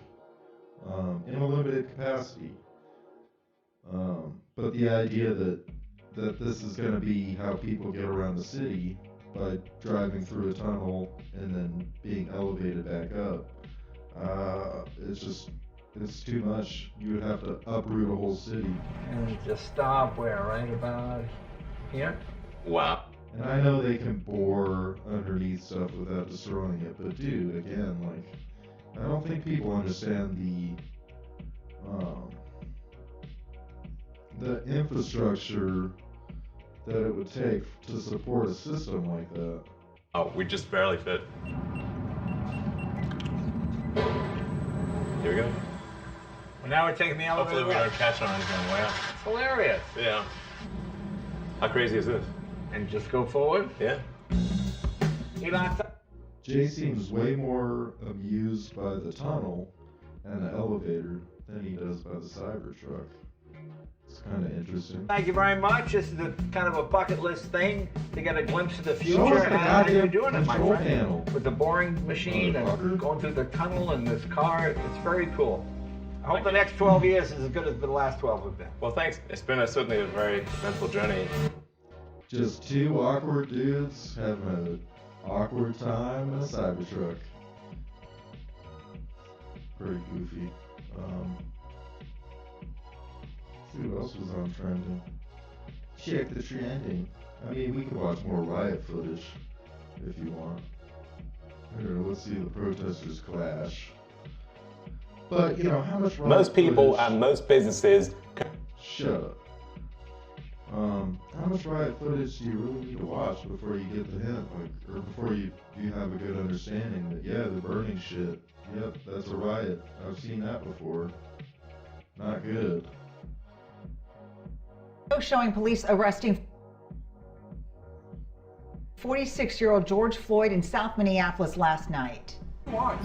In a limited capacity. But the idea that this is going to be how people get around the city by driving through a tunnel and then being elevated back up, it's too much. You would have to uproot a whole city. And just stop where, right about here? Wow. And I know they can bore underneath stuff without destroying it, but dude, again, like, I don't think people understand the infrastructure that it would take to support a system like that. Oh, we just barely fit. Here we go. Well, now we're taking the elevator. Hopefully we don't catch on anything on the way up. It's hilarious. Yeah. How crazy is this? And just go forward? Yeah. Jay seems way more amused by the tunnel and the elevator than he does by the Ciber truck. It's kind of interesting. Thank you very much. This is kind of a bucket list thing to get a glimpse of the future. Show us the and how you're goddamn doing it, my control friend. panel. With the boring machine and going through the tunnel and this car. It's very cool. I hope the next 12 years is as good as the last 12 have been. Well, thanks. It's been certainly a very eventful journey. Just two awkward dudes having an awkward time in a Ciber truck. pretty goofy. See what else was on trending. Check the trending. I mean, we could watch more riot footage if you want. Here, let's see the protesters clash. But, you know, how much riot most people footage... and most businesses... Shut up. How much riot footage do you really need to watch before you get the hint? Like, or before you have a good understanding that, yeah, they're burning shit. Yep, that's a riot. I've seen that before. Not good. Showing police arresting 46-year-old George Floyd in South Minneapolis last night. Why?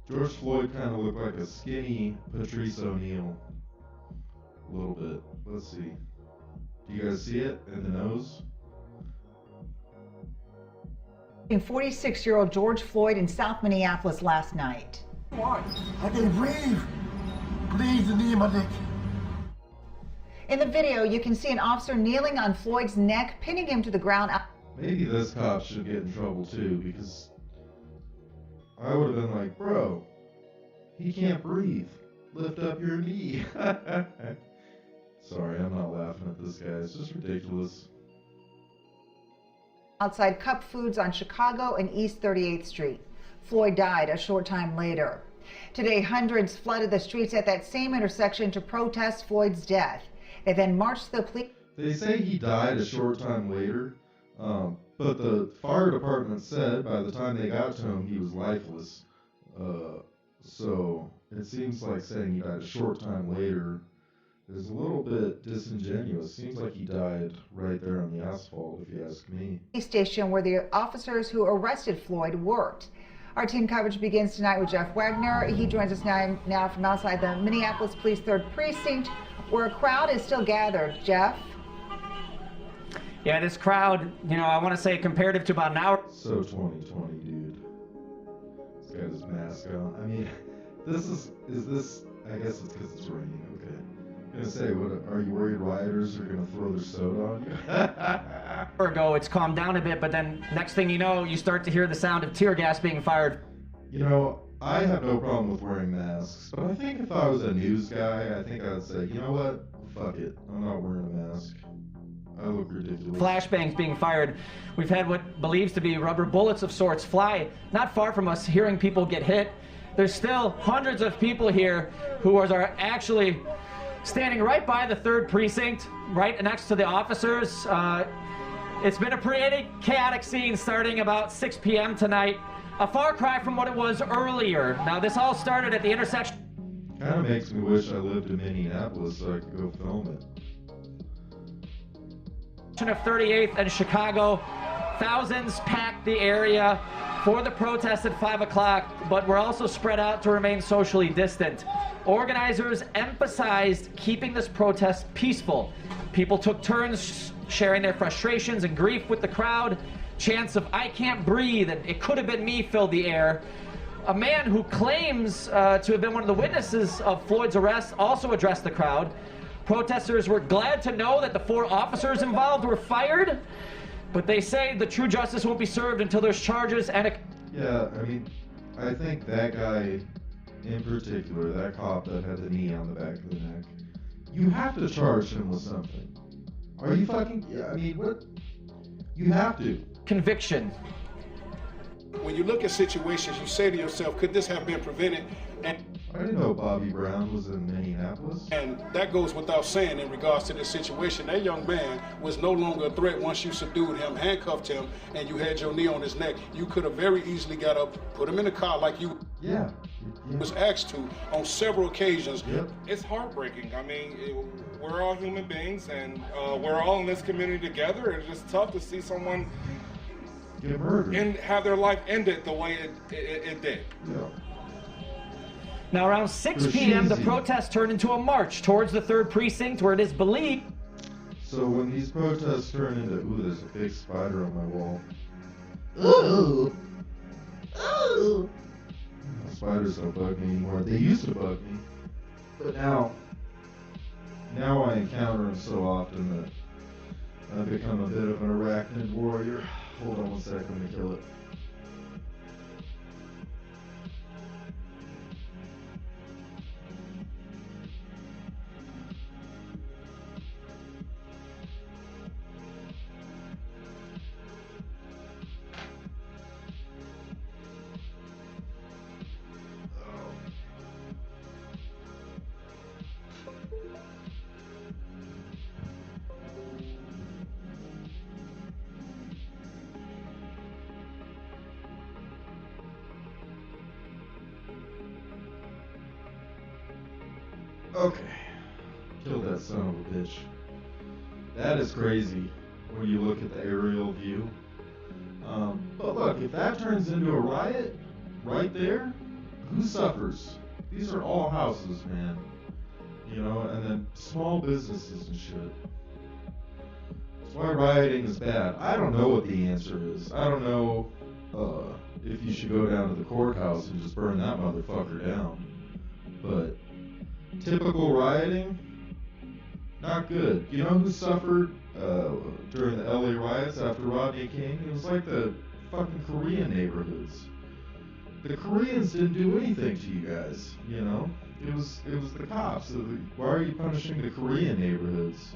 George Floyd kind of looked like a skinny Patrice O'Neal. A little bit. Let's see. Do you guys see it in the nose? 46-year-old George Floyd in South Minneapolis last night. Why? I can breathe. Please, the knee in my dick. In the video, you can see an officer kneeling on Floyd's neck, pinning him to the ground. Maybe this cop should get in trouble too, because I would have been like, bro, he can't breathe. Lift up your knee. Sorry, I'm not laughing at this guy. It's just ridiculous. Outside Cup Foods on Chicago and East 38th Street. Floyd died a short time later. Today, hundreds flooded the streets at that same intersection to protest Floyd's death. They then marched to the police. They say he died a short time later, but the fire department said by the time they got to him, he was lifeless. So it seems like saying he died a short time later is a little bit disingenuous. Seems like he died right there on the asphalt, if you ask me. Station where the officers who arrested Floyd worked. Our team coverage begins tonight with Jeff Wagner. He joins us now from outside the Minneapolis Police 3rd Precinct, where a crowd is still gathered. Jeff? Yeah, this crowd, you know, I want to say comparative to about an hour. So 2020, dude. He's got his mask on. I mean, is this, I guess it's because it's raining, okay. I'm gonna say, what, are you worried rioters are gonna throw their soda on you? Ago, it's calmed down a bit, but then next thing you know, you start to hear the sound of tear gas being fired. You know, I have no problem with wearing masks, but I think if I was a news guy, I think I would say, you know what? Fuck it. I'm not wearing a mask. I look ridiculous. Flashbangs being fired. We've had what believes to be rubber bullets of sorts fly not far from us, hearing people get hit. There's still hundreds of people here who are actually standing right by the 3rd Precinct, right next to the officers. It's been a pretty chaotic scene starting about 6 p.m. tonight. A far cry from what it was earlier. Now, this all started at the intersection. Kind of makes me wish I lived in Minneapolis so I could go film it. Of 38th and Chicago. Thousands packed the area for the protest at 5 o'clock, but we're also spread out to remain socially distant. Organizers emphasized keeping this protest peaceful. People took turns sharing their frustrations and grief with the crowd. Chants of "I can't breathe" and "it could have been me" filled the air. A man who claims to have been one of the witnesses of Floyd's arrest also addressed the crowd. Protesters were glad to know that the 4 officers involved were fired, but they say the true justice won't be served until there's charges and a... Yeah, I mean, I think that guy in particular, that cop that had the knee on the back of the neck, you have to charge him with something. Are you fucking... Yeah, I mean, what? You have to. Conviction. When you look at situations, you say to yourself, could this have been prevented? And I didn't know Bobby Brown was in Minneapolis. And that goes without saying in regards to this situation. That young man was no longer a threat once you subdued him, handcuffed him, and you had your knee on his neck. You could have very easily got up, put him in the car like you was asked to on several occasions. Yep. It's heartbreaking. I mean, we're all human beings, and we're all in this community together. It's just tough to see someone get murdered and have their life ended the way it did. Yeah. Now, around 6 p.m., the protest turned into a march towards the 3rd Precinct, where it is believed... So when these protests turn into, ooh, there's a big spider on my wall. Ooh! Ooh! Spiders don't bug me anymore. They used to bug me. But now I encounter them so often that I've become a bit of an arachnid warrior. Hold on one sec, let me kill it. Okay. Kill that son of a bitch. That is crazy when you look at the aerial view. But look, if that turns into a riot right there, who suffers? These are all houses, man. You know, and then small businesses and shit. That's why rioting is bad. I don't know what the answer is. I don't know if you should go down to the courthouse and just burn that motherfucker down. But typical rioting, not good. You know who suffered during the LA riots after Rodney King? It was like the fucking Korean neighborhoods. The Koreans didn't do anything to you guys, you know? It was the cops. Why are you punishing the Korean neighborhoods?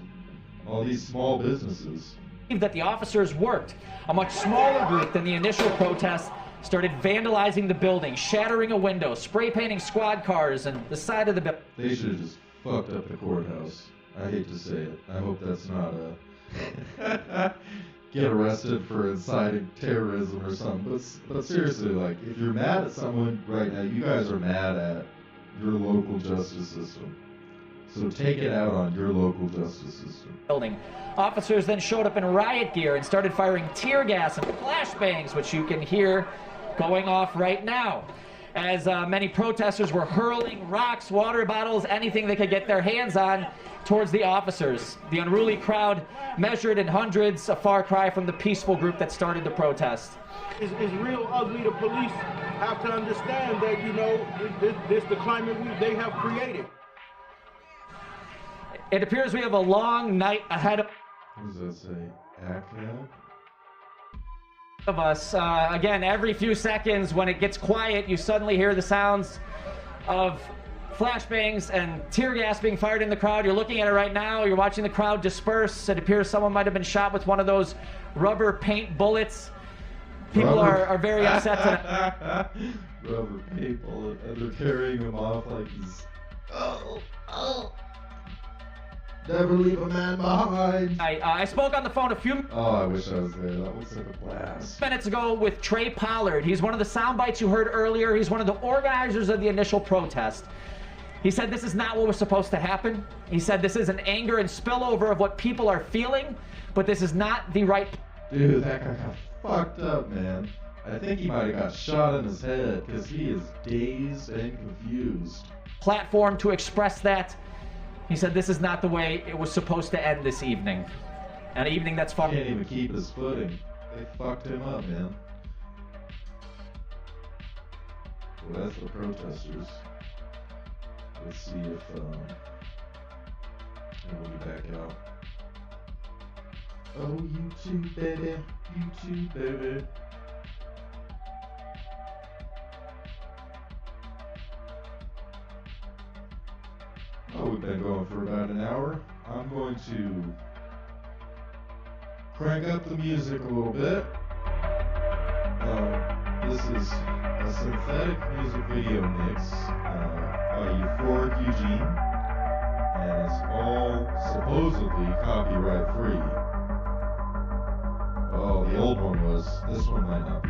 All these small businesses. That the officers worked. A much smaller group than the initial protest started vandalizing the building, shattering a window, spray painting squad cars and the side of the building. They should have just fucked up the courthouse. I hate to say it. I hope that's not a get arrested for inciting terrorism or something. But seriously, like, if you're mad at someone right now, you guys are mad at your local justice system. So take it out on your local justice system. Officers then showed up in riot gear and started firing tear gas and flashbangs, which you can hear going off right now. As many protesters were hurling rocks, water bottles, anything they could get their hands on towards the officers. The unruly crowd measured in hundreds, a far cry from the peaceful group that started the protest. It's real ugly. The police have to understand that, you know, this the climate they have created. It appears we have a long night ahead What does that say? ACAB? of us. Again, every few seconds when it gets quiet, you suddenly hear the sounds of flashbangs and tear gas being fired in the crowd. You're looking at it right now. You're watching the crowd disperse. It appears someone might have been shot with one of those rubber paint bullets. People are very upset tonight. Rubber paint bullet, and they're carrying him off like he's... Oh. Never leave a man behind. I spoke on the phone a few I wish I was there. That looks like a blast. minutes ago with Trey Pollard. He's one of the sound bites you heard earlier. He's one of the organizers of the initial protest. He said this is not what was supposed to happen. He said this is an anger and spillover of what people are feeling, but this is not the right... Dude, that guy got fucked up, man. I think he might have got shot in his head because he is dazed and confused. ...platform to express that. He said this is not the way it was supposed to end this evening. An evening that's fun. He can't even keep his footing. They fucked him up, man. Well, that's the protesters. Let's see if we'll be back out. Oh, you too, baby. You too, baby. Oh, we've been going for about an hour. I'm going to crank up the music a little bit. This is a synthetic music video mix by Euphoric Eugene, and it's all supposedly copyright free. Well, the old one was. This one might not be.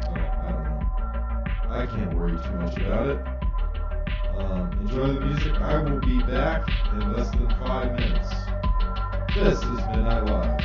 I don't know. I can't worry too much about it. Enjoy the music. I will be back in less than 5 minutes. This is Midnight Live.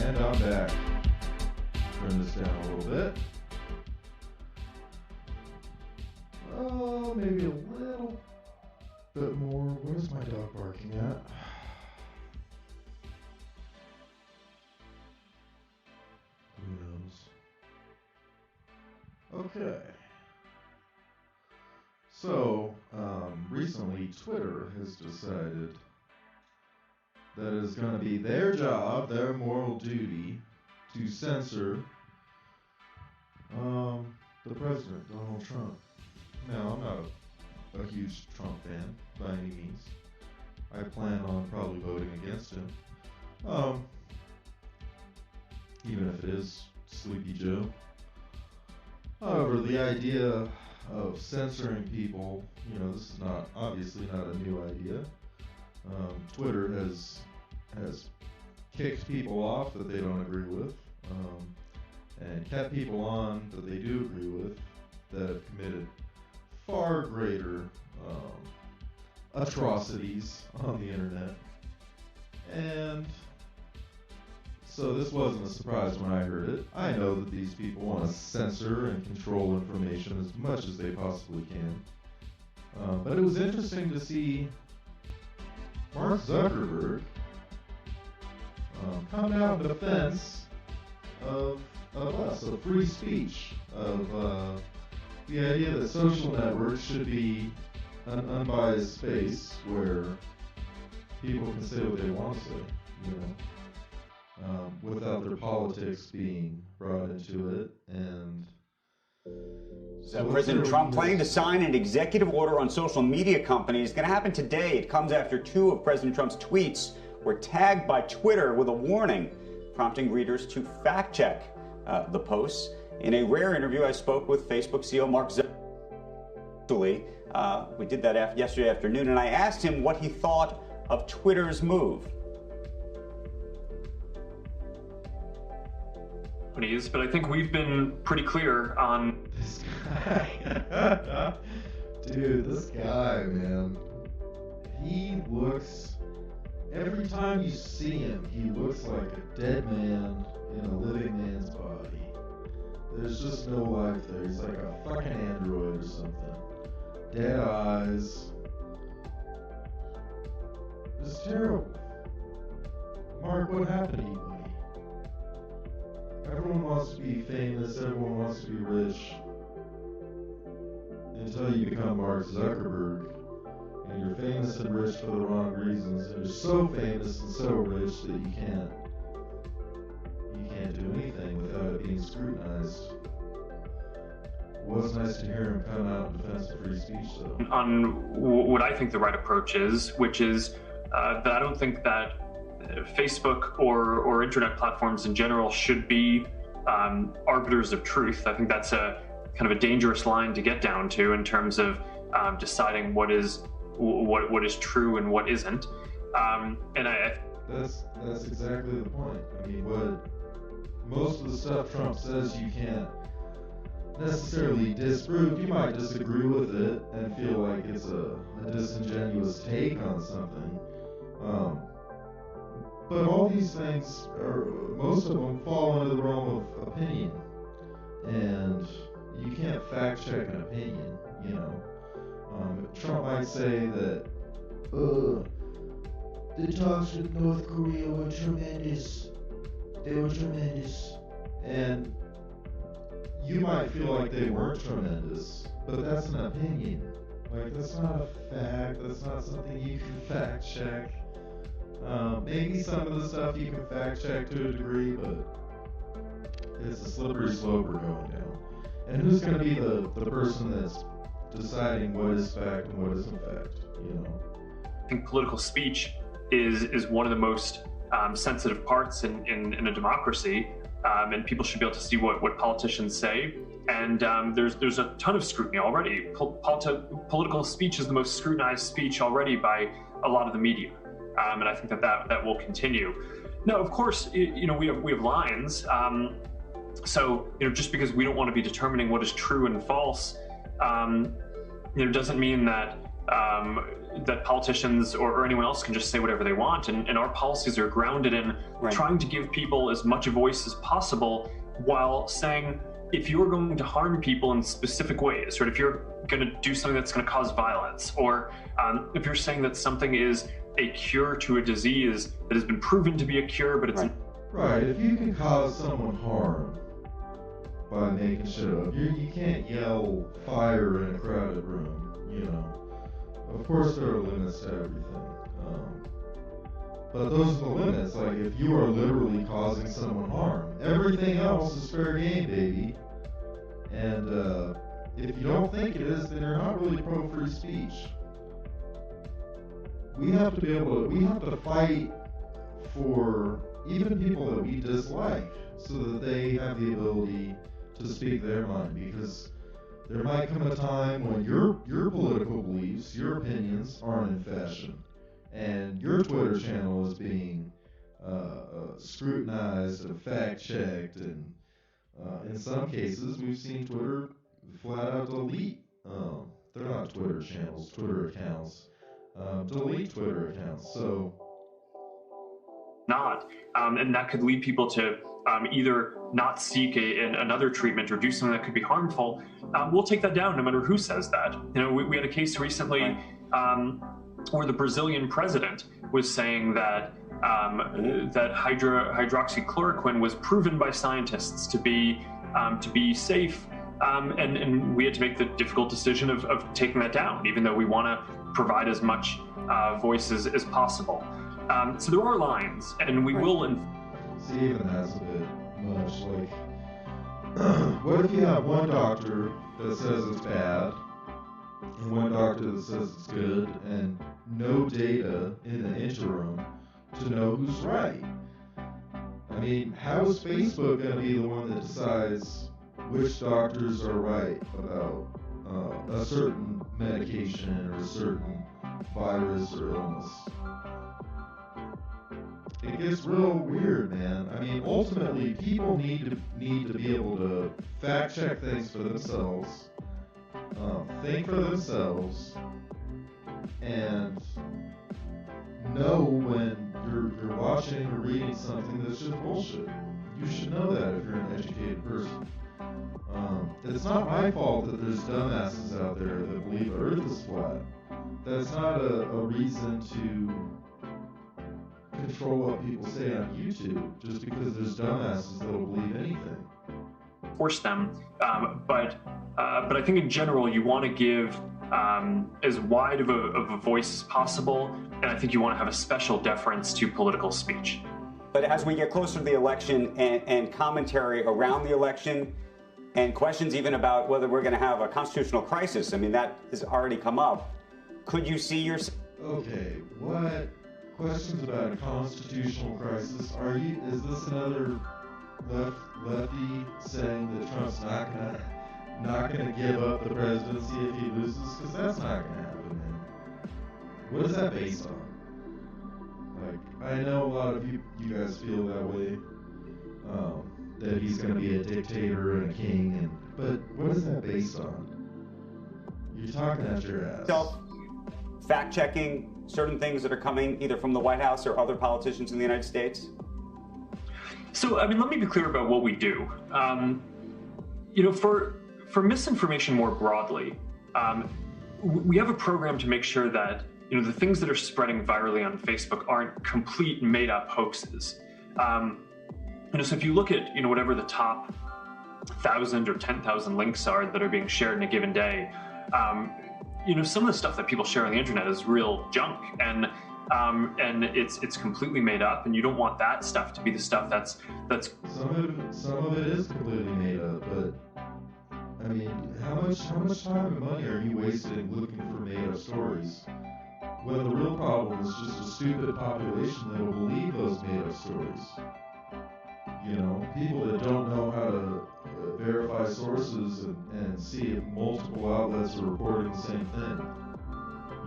And I'm back. Turn this down a little bit. Oh, maybe a little bit more. Where's my dog barking at? Who knows? Okay. So, recently Twitter has decided that it's going to be their job, their moral duty, to censor the president, Donald Trump. Now, I'm not a huge Trump fan by any means. I plan on probably voting against him. Even if it is Sleepy Joe. However, the idea of censoring people, you know, this is obviously not a new idea. Twitter has kicked people off that they don't agree with, and kept people on that they do agree with that have committed far greater atrocities on the internet. And so this wasn't a surprise when I heard it. I know that these people want to censor and control information as much as they possibly can. But it was interesting to see Mark Zuckerberg come out in defense of us, of free speech, of the idea that social networks should be an unbiased space where people can say what they want to say, you know, without their politics being brought into it. And so President Trump planning to sign an executive order on social media companies. It's going to happen today. It comes after 2 of President Trump's tweets were tagged by Twitter with a warning, prompting readers to fact-check the posts. In a rare interview, I spoke with Facebook CEO Mark Zuckerberg. We did that yesterday afternoon, and I asked him what he thought of Twitter's move. But I think we've been pretty clear on this guy. Dude, this guy, man. He looks, every time you see him, he looks like a dead man in a living man's body. There's just no life there. He's like a fucking android or something. Dead eyes. It's terrible. Mark, what happened to you, buddy? Everyone wants to be famous, everyone wants to be rich. Until you become Mark Zuckerberg. And you're famous and rich for the wrong reasons. And you're so famous and so rich that you can't do anything without it being scrutinized. It was nice to hear him come out in defense of free speech, though. On what I think the right approach is, which is that I don't think that Facebook or internet platforms in general should be arbiters of truth. I think that's a kind of a dangerous line to get down to in terms of deciding what is true and what isn't. And that's exactly the point. I mean, what most of the stuff Trump says you can't necessarily disprove. You might disagree with it and feel like it's a disingenuous take on something. But all these things, most of them fall into the realm of opinion. And you can't fact check an opinion, you know. Trump might say that, the talks with North Korea were tremendous. They were tremendous. And you might feel like they weren't tremendous, but that's an opinion. Like, that's not a fact. That's not something you can fact check. Maybe some of the stuff you can fact check to a degree, but it's a slippery slope we're going down. And who's going to be the person that's deciding what is fact and what isn't fact, you know? I think political speech is one of the most sensitive parts in a democracy, and people should be able to see what politicians say. And there's a ton of scrutiny already. Political speech is the most scrutinized speech already by a lot of the media, and I think that will continue. Now, of course, you know, we have lines. So, you know, just because we don't want to be determining what is true and false, you know, doesn't mean that that politicians or anyone else can just say whatever they want, and our policies are grounded in trying to give people as much a voice as possible, while saying, if you're going to harm people in specific ways, or if you're going to do something that's going to cause violence, or if you're saying that something is a cure to a disease that has been proven to be a cure, but it's right. If you can cause someone harm by making shit up, you can't yell fire in a crowded room. You know, of course there are limits to everything. But those are the limits. Like, if you are literally causing someone harm, everything else is fair game, baby. And if you don't think it is, then you're not really pro free speech. We have to fight for even people that we dislike, so that they have the ability to speak their mind, because there might come a time when your political beliefs, your opinions aren't in fashion, and your Twitter channel is being scrutinized and fact-checked, and in some cases we've seen Twitter flat out delete, they're not Twitter channels, Twitter accounts, delete Twitter accounts, so... and that could lead people to either not seek another treatment or do something that could be harmful. We'll take that down no matter who says that. You know, we had a case recently where the Brazilian president was saying that that hydroxychloroquine was proven by scientists to be safe, and we had to make the difficult decision of taking that down, even though we want to provide as much voices as possible. So there are lines, and we will. See, even that's a bit much. Like, what if you have one doctor that says it's bad, and one doctor that says it's good, and no data in the interim to know who's right? I mean, how is Facebook going to be the one that decides which doctors are right about a certain medication or a certain virus or illness? It gets real weird, man. I mean, ultimately, people need to be able to fact check things for themselves, think for themselves, and know when you're watching or reading something that's just bullshit. You should know that if you're an educated person. It's not my fault that there's dumbasses out there that believe the Earth is flat. That's not a reason to control what people say on YouTube just because there's dumbasses that'll believe anything. Force them, but I think in general you want to give as wide of a voice as possible, and I think you want to have a special deference to political speech. But as we get closer to the election and commentary around the election and questions even about whether we're going to have a constitutional crisis, I mean, that has already come up. Could you see yourself? Okay, what? Questions about a constitutional crisis? Is this another lefty saying that Trump's not gonna give up the presidency if he loses? Because that's not gonna happen, man. What is that based on? Like, I know a lot of you guys feel that way, that he's gonna be a dictator and a king, but what is that based on? You're talking at your ass. Fact-checking certain things that are coming either from the White House or other politicians in the United States? So, I mean, let me be clear about what we do. You know, for misinformation more broadly, we have a program to make sure that, you know, the things that are spreading virally on Facebook aren't complete made-up hoaxes. You know, so if you look at, you know, whatever the top 1,000 or 10,000 links are that are being shared in a given day, you know, some of the stuff that people share on the internet is real junk, and it's completely made up, and you don't want that stuff to be the stuff that's. Some of it is completely made up, but I mean, how much time and money are you wasting looking for made up stories? When the real problem is just a stupid population that will believe those made up stories. You know, people that don't know how to verify sources and see if multiple outlets are reporting the same thing.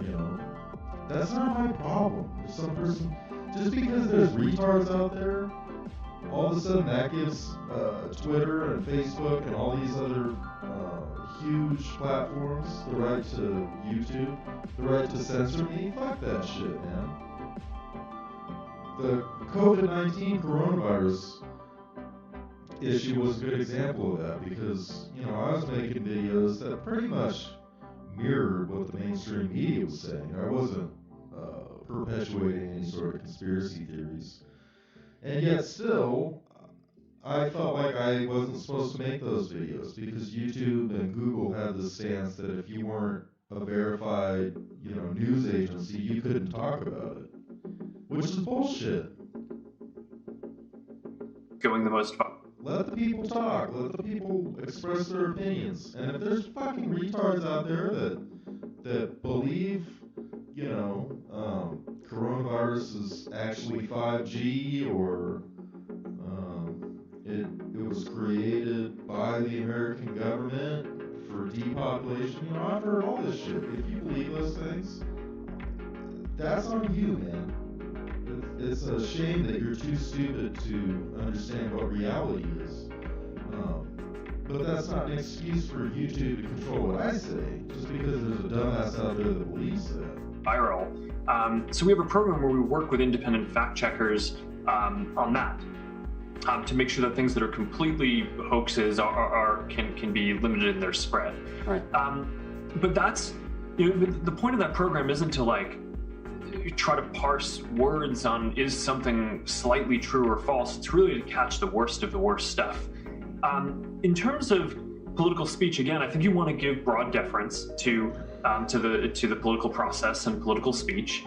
You know, that's not my problem. If some person, just because there's retards out there, all of a sudden that gives Twitter and Facebook and all these other huge platforms, the right to YouTube, the right to censor me. Fuck that shit, man. The COVID-19 coronavirus issue was a good example of that because, you know, I was making videos that pretty much mirrored what the mainstream media was saying. I wasn't perpetuating any sort of conspiracy theories. And yet still, I felt like I wasn't supposed to make those videos because YouTube and Google had the stance that if you weren't a verified, you know, news agency, you couldn't talk about it. Which is bullshit. Going the most far. Let the people talk. Let the people express their opinions. And if there's fucking retards out there that believe, you know, coronavirus is actually 5G or it was created by the American government for depopulation, you know, I've heard all this shit. If you believe those things, that's on you, man. It's a shame that you're too stupid to understand what reality is. But that's not an excuse for YouTube to control what I say, just because there's a dumbass out there that believes that. Viral. So we have a program where we work with independent fact checkers on that. To make sure that things that are completely hoaxes can be limited in their spread. Right. But that's, you know, the point of that program isn't to like try to parse words on is something slightly true or false. It's really to catch the worst of the worst stuff. In terms of political speech, again, I think you want to give broad deference to the political process and political speech.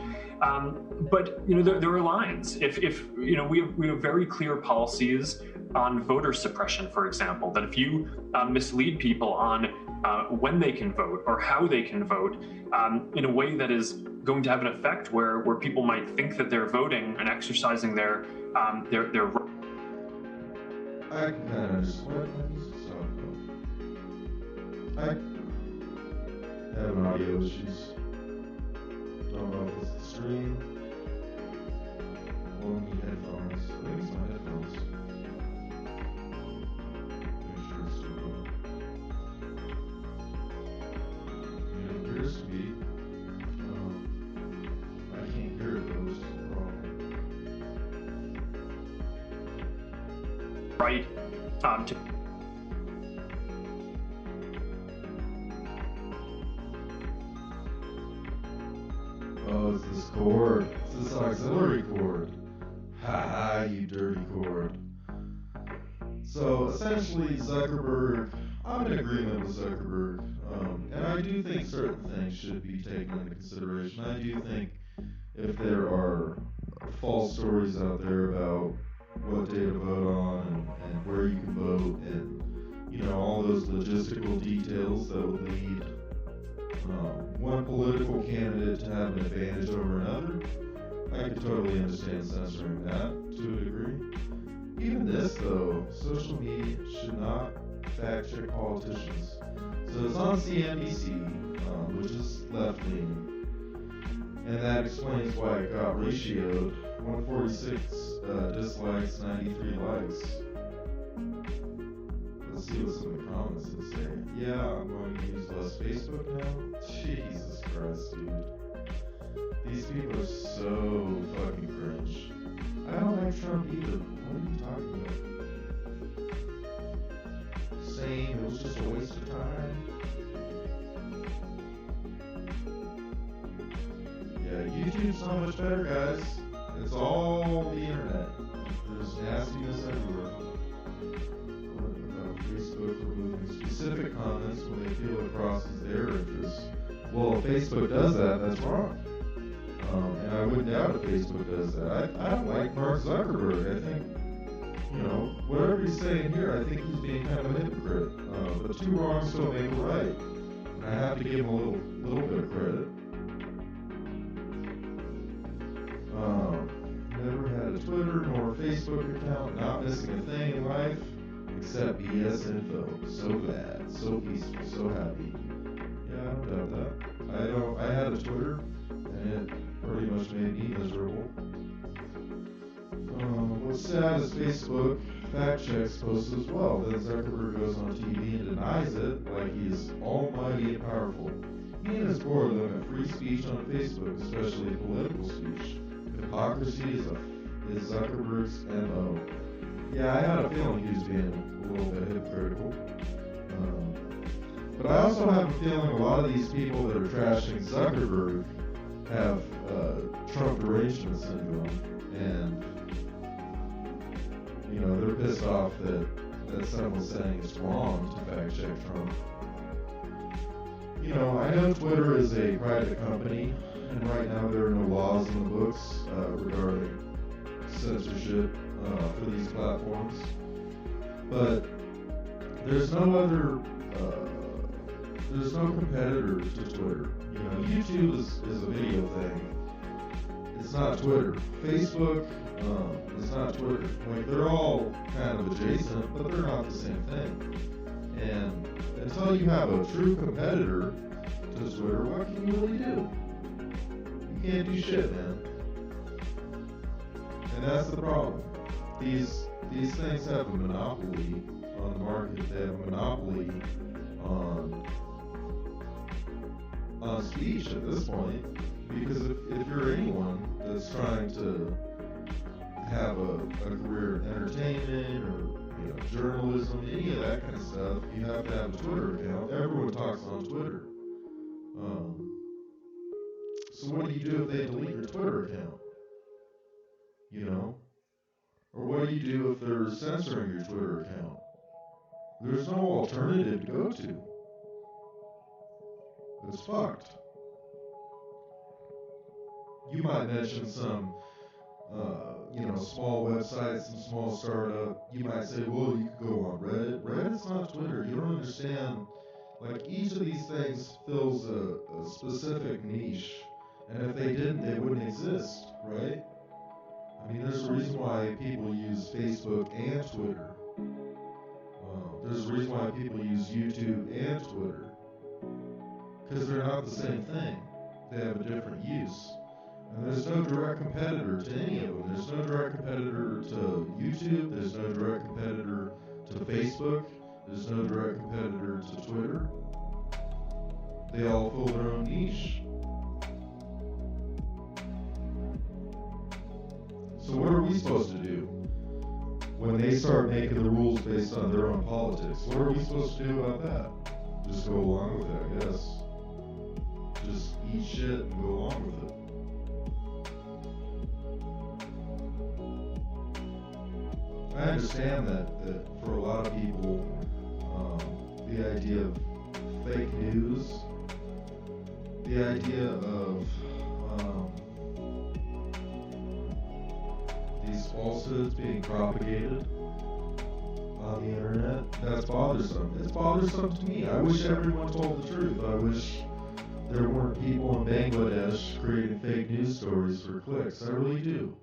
But you know, there are lines. If you know, we have very clear policies on voter suppression, for example, that if you mislead people on when they can vote or how they can vote in a way that is going to have an effect where people might think that they're voting and exercising their right. I can kind of understand. I have audio issues. Don't know if it's the stream or me headphones. I think it's my headphones. Pretty sure it's still good. It appears to be. I can't hear it though, which is the problem. Right. Oh, it's this cord. It's this auxiliary cord. Haha, you dirty cord. So, essentially, Zuckerberg, I'm in agreement with Zuckerberg. And I do think certain things should be taken into consideration. I do think if there are false stories out there about what day to vote on and where you can vote and, you know, all those logistical details that would lead one political candidate to have an advantage over another, I could totally understand censoring that to a degree. Even this, though, social media should not fact-check politicians. So it's on CNBC, which is left-leaning, and that explains why it got ratioed 146 dislikes, 93 likes. Let's see what some of the comments would say. Yeah, I'm going to use less Facebook now. Jesus Christ, dude. These people are so fucking cringe. I don't like Trump either. What are you talking about? Saying it was just a waste of time. Yeah, YouTube's so much better, guys. It's all the internet. There's nastiness everywhere. Facebook removing specific comments when they feel it crosses their interests. Well, if Facebook does that, that's wrong. And I wouldn't doubt if Facebook does that. I don't like Mark Zuckerberg. I think, you know, whatever he's saying here, I think he's being kind of a hypocrite. But two wrongs don't make a right. And I have to give him a little bit of credit. Never had a Twitter nor a Facebook account, not missing a thing in life. Except BS info. So bad, so peaceful, so happy. Yeah, I don't doubt that. I had a Twitter, and it pretty much made me miserable. What's sad is Facebook fact checks posted as well. Then Zuckerberg goes on TV and denies it like he's almighty and powerful. He and his board limit free speech on Facebook, especially political speech. Hypocrisy is Zuckerberg's MO. Yeah, I had a feeling he was being a little bit hypocritical. But I also have a feeling a lot of these people that are trashing Zuckerberg have Trump derangement syndrome, and you know, they're pissed off that someone's saying it's wrong to fact check Trump. You know, I know Twitter is a private company, and right now there are no laws in the books regarding censorship for these platforms. But there's no competitor to Twitter. You know, YouTube is a video thing. It's not Twitter. Facebook, it's not Twitter. Like, they're all kind of adjacent, but they're not the same thing. And until you have a true competitor to Twitter, what can you really do? You can't do shit, man. And that's the problem. These things have a monopoly on the market. They have a monopoly on speech at this point, because if you're anyone that's trying to have a career in entertainment or journalism, any of that kind of stuff, you have to have a Twitter account. Everyone talks on Twitter. So what do you do if they delete your Twitter account? You know? Or what do you do if they're censoring your Twitter account? There's no alternative to go to. It's fucked. You might mention some, small websites, some small startup. You might say, well, you could go on Reddit. Reddit's not Twitter. You don't understand. Like, each of these things fills a specific niche. And if they didn't, they wouldn't exist, right? I mean, there's a reason why people use Facebook and Twitter. There's a reason why people use YouTube and Twitter. Because they're not the same thing. They have a different use. And there's no direct competitor to any of them. There's no direct competitor to YouTube. There's no direct competitor to Facebook. There's no direct competitor to Twitter. They all fill their own niche. So what are we supposed to do when they start making the rules based on their own politics? What are we supposed to do about that? Just go along with it, I guess. Just eat shit and go along with it. I understand that for a lot of people, the idea of fake news, the idea of these falsehoods being propagated on the internet, that's bothersome. It's bothersome to me. I wish everyone told the truth. I wish there weren't people in Bangladesh creating fake news stories for clicks. I really do.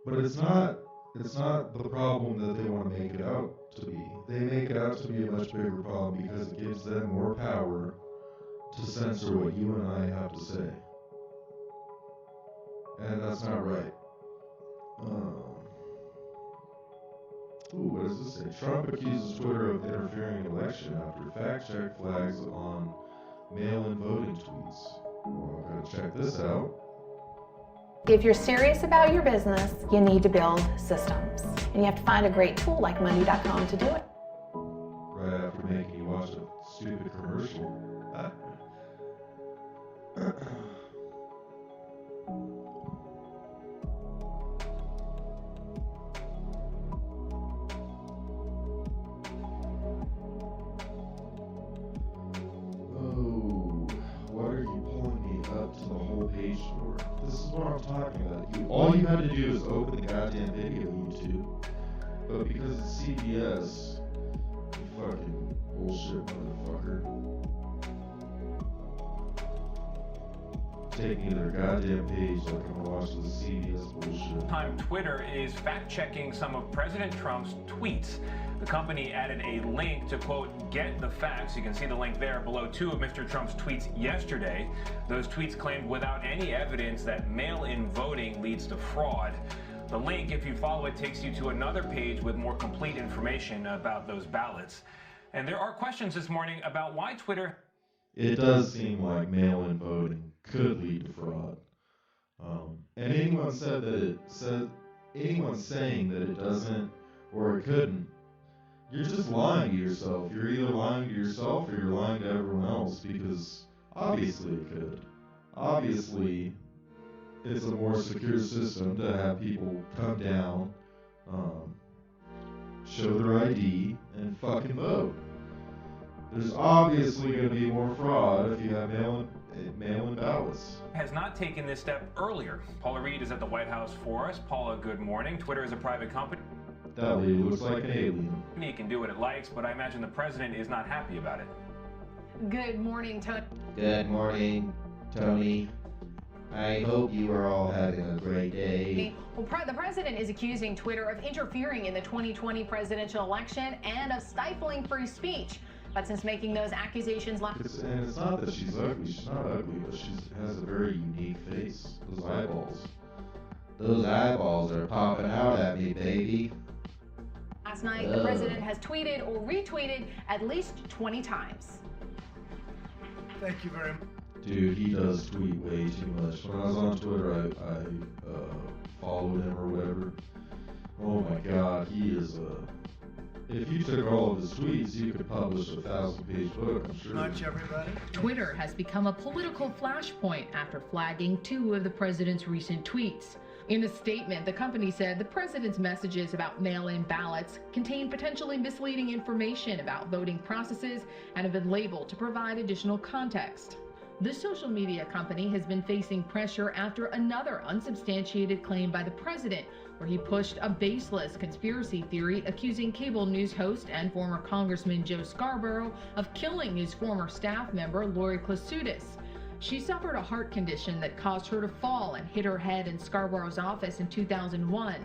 But it's not the problem that they want to make it out to be. They make it out to be a much bigger problem because it gives them more power to censor what you and I have to say. And that's not right. What does this say? Trump accuses Twitter of interfering in election after fact-check flags on mail-in voting tweets. Well, I gotta check this out. If you're serious about your business, you need to build systems. And you have to find a great tool like Monday.com to do it. Right after making you watch a stupid commercial. Page for. This is what I'm talking about. All you had to do is open the goddamn video YouTube. But because it's CBS, you fucking bullshit motherfucker. Take me to their goddamn page like I'm gonna watch the CBS bullshit. Time Twitter is fact-checking some of President Trump's tweets. The company added a link to, quote, get the facts. You can see the link there below two of Mr. Trump's tweets yesterday. Those tweets claimed without any evidence that mail-in voting leads to fraud. The link, if you follow it, takes you to another page with more complete information about those ballots. And there are questions this morning about why Twitter... It does seem like mail-in voting could lead to fraud. And anyone saying that it doesn't or it couldn't, you're just lying to yourself. You're either lying to yourself or you're lying to everyone else, because obviously it could. Obviously, it's a more secure system to have people come down, show their ID, and fucking vote. There's obviously going to be more fraud if you have mail-in ballots. Has not taken this step earlier. Paula Reed is at the White House for us. Paula, good morning. Twitter is a private company. That lady looks like an alien. It can do what it likes, but I imagine the president is not happy about it. Good morning, Tony. Good morning, Tony. I hope you are all having a great day. Well, the president is accusing Twitter of interfering in the 2020 presidential election and of stifling free speech. But since making those accusations last... And it's not that she's ugly. She's not ugly, but she has a very unique face. Those eyeballs. Those eyeballs are popping out at me, baby. Last night, the president has tweeted or retweeted at least 20 times. Thank you very much. Dude, he does tweet way too much. When I was on Twitter, I followed him or whatever. Oh my god, he is if you took all of his tweets, you could publish a 1,000-page book, I'm sure. Much, everybody. Twitter has become a political flashpoint after flagging 2 of the president's recent tweets. In a statement, the company said the president's messages about mail-in ballots contain potentially misleading information about voting processes and have been labeled to provide additional context. The social media company has been facing pressure after another unsubstantiated claim by the president, where he pushed a baseless conspiracy theory accusing cable news host and former Congressman Joe Scarborough of killing his former staff member Lori Klasutis. She suffered a heart condition that caused her to fall and hit her head in Scarborough's office in 2001.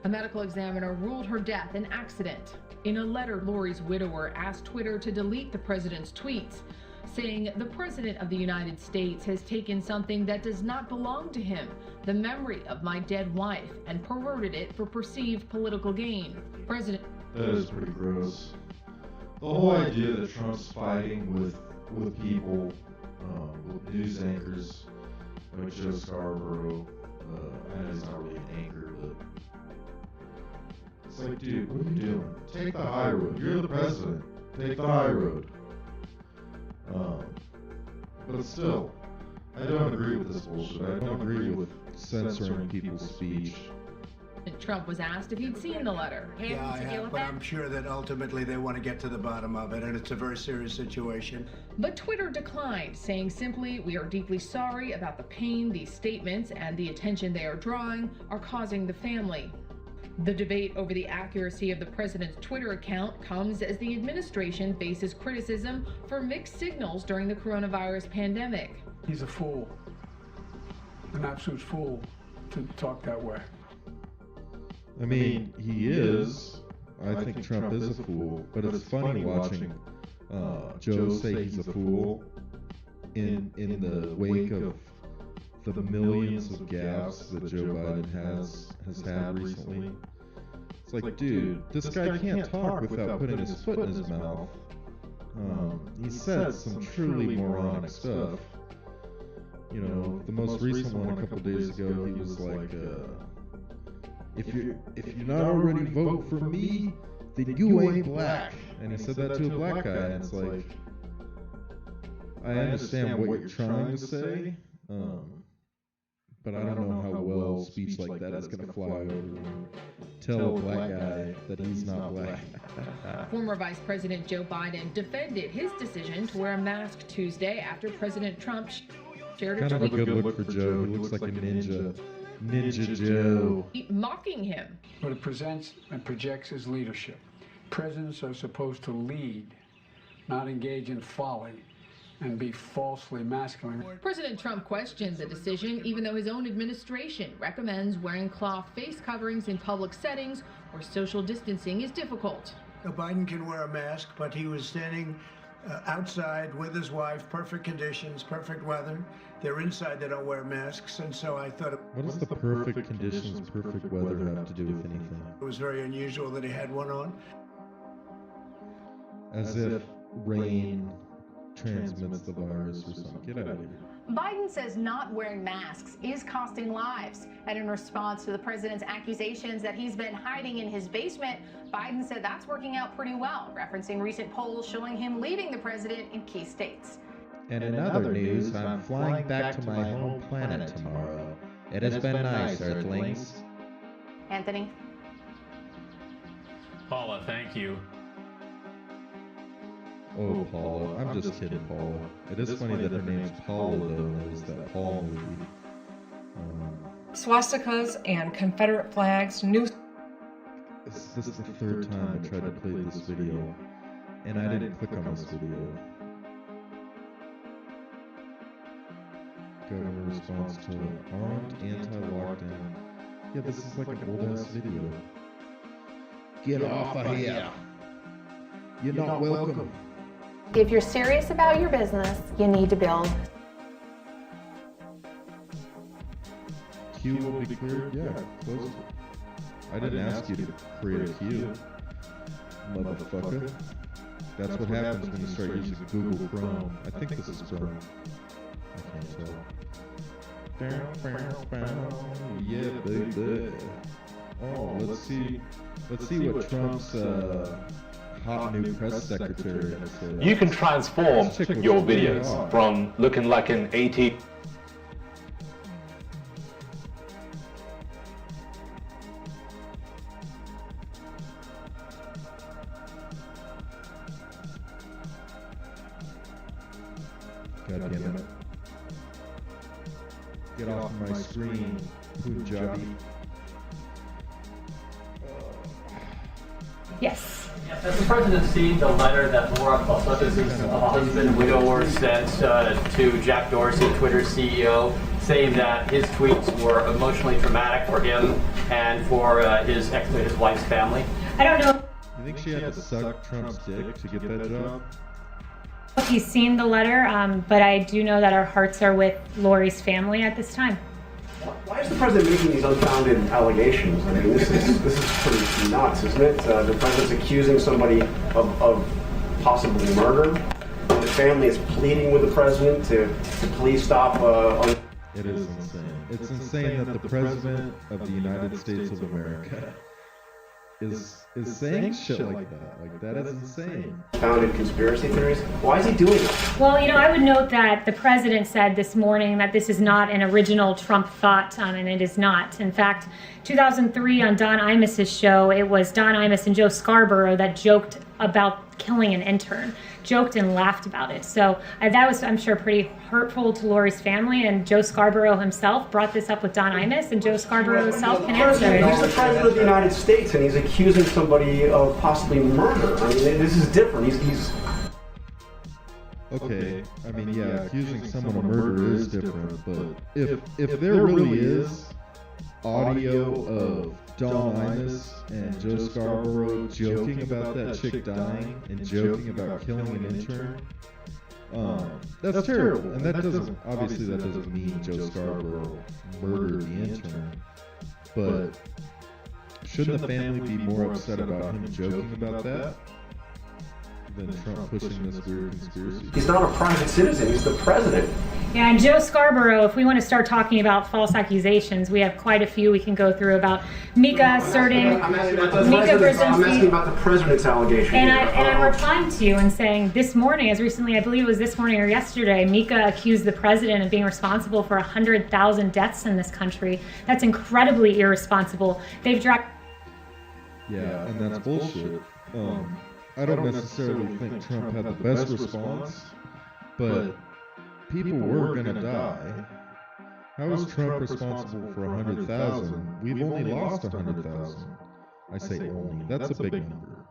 A medical examiner ruled her death an accident. In a letter, Lori's widower asked Twitter to delete the president's tweets, saying the President of the United States has taken something that does not belong to him, the memory of my dead wife, and perverted it for perceived political gain. That is pretty gross. The whole idea that Trump's fighting with people, with news anchors like Joe Scarborough, I know he's not really an anchor, but it's like, dude, what are you doing? Take the high road. You're the president. Take the high road. But still, I don't agree with this bullshit. I don't agree with censoring people's speech. Trump was asked if he'd seen the letter. Yeah, I have, but I'm sure that ultimately they want to get to the bottom of it, and it's a very serious situation. But Twitter declined, saying simply, "We are deeply sorry about the pain these statements and the attention they are drawing are causing the family." The debate over the accuracy of the president's Twitter account comes as the administration faces criticism for mixed signals during the coronavirus pandemic. He's a fool, an absolute fool to talk that way. I mean, he is. I think Trump is a fool, but it's funny watching Joe say he's a fool in the wake of the millions of gaffes that Joe Biden has had recently. It's like, dude, this guy can't talk without putting his foot in his mouth. He said some truly moronic stuff. You know, the most recent one a couple days ago, he was like, if you're not already voting for me, then you ain't black. And he said that to a black guy, and it's like, I understand what you're trying to say, but I don't know how well speech like that is going to fly over and tell a black guy that he's not black. Former Vice President Joe Biden defended his decision to wear a mask Tuesday after President Trump shared a tweet. Kind of a good look for Joe. He looks like a ninja. Ninja Joe. Mocking him. But it presents and projects his leadership. Presidents are supposed to lead, not engage in folly and be falsely masculine. President Trump questioned the decision, even though his own administration recommends wearing cloth face coverings in public settings where social distancing is difficult. Biden can wear a mask, but he was standing outside with his wife, perfect conditions, perfect weather. They're inside, they don't wear masks, and so I thought What does the perfect conditions, perfect weather have to do with anything? it was very unusual that he had one on. As if rain transmits the virus or something. Get out of here. Biden says not wearing masks is costing lives. And in response to the president's accusations that he's been hiding in his basement, Biden said that's working out pretty well, referencing recent polls showing him leading the president in key states. And in other news, I'm flying back to my home planet tomorrow. It has been nice, Earthlings. Anthony? Paula, thank you. Oh, Paula. I'm just kidding, Paula. It is funny that her name's Paula, though. There's that Paul movie. Swastikas and Confederate flags, new... This is the third time I tried to play this video, and I didn't click on this video. Government response to armed anti-lockdown. Yeah, this is like an old-ass video. Get off of here! You're not welcome. If you're serious about your business, you need to build. Queue will be cleared? Yeah, close it. I didn't ask you to create a queue, motherfucker. That's what happens when you start using Google Chrome. I think this is Chrome. I can't tell. Yeah, baby. Oh, let's see what Trump's hot new press secretary has said. You can transform your videos from looking like an 80. God damn it. Get off my screen, Punjabi. Yes. Has the president seen the letter that Laura Buffett, his husband, widower, sent to Jack Dorsey, Twitter's CEO, saying that his tweets were emotionally traumatic for him and for his wife's family? I don't know You think she had to suck Trump's dick to get that job? if he's seen the letter, but I do know that our hearts are with Lori's family at this time. Why is the president making these unfounded allegations? I mean, this is pretty nuts, isn't it? The president's accusing somebody of possible murder. The family is pleading with the president to please stop. It is insane. It's insane that the president of the United States of America is saying shit like that. Like, that is insane. Founded conspiracy theories. Why is he doing it? Well, I would note that the president said this morning that this is not an original Trump thought, and it is not. In fact, 2003 on Don Imus's show, it was Don Imus and Joe Scarborough that joked about killing an intern, joked and laughed about it. So that was, I'm sure, pretty hurtful to Lori's family, and Joe Scarborough himself brought this up with Don Imus, and Joe Scarborough himself can answer. He's the president of the United States, and he's accusing somebody of possibly murder. I mean, this is different. He's Okay, I mean, yeah, accusing someone of murder is different, but if there really is audio of Don Imus and Joe Scarborough joking about that chick dying and joking about killing an intern, that's terrible. And that doesn't, obviously that doesn't mean Joe Scarborough murdered the intern, but shouldn't the family be more upset about him joking about that than Trump pushing this weird conspiracy? He's not a private citizen. He's the president. Yeah, and Joe Scarborough, if we want to start talking about false accusations, we have quite a few we can go through about Mika asserting, I'm asking about the president's allegation. And I'm replying to you and saying this morning, as recently, I believe it was this morning or yesterday, Mika accused the president of being responsible for 100,000 deaths in this country. That's incredibly irresponsible. They've dropped... Yeah, and that's bullshit. I don't necessarily think Trump had the best response, but people were gonna die. How is Trump responsible for 100,000? We've only lost 100,000. I say only, that's a big number.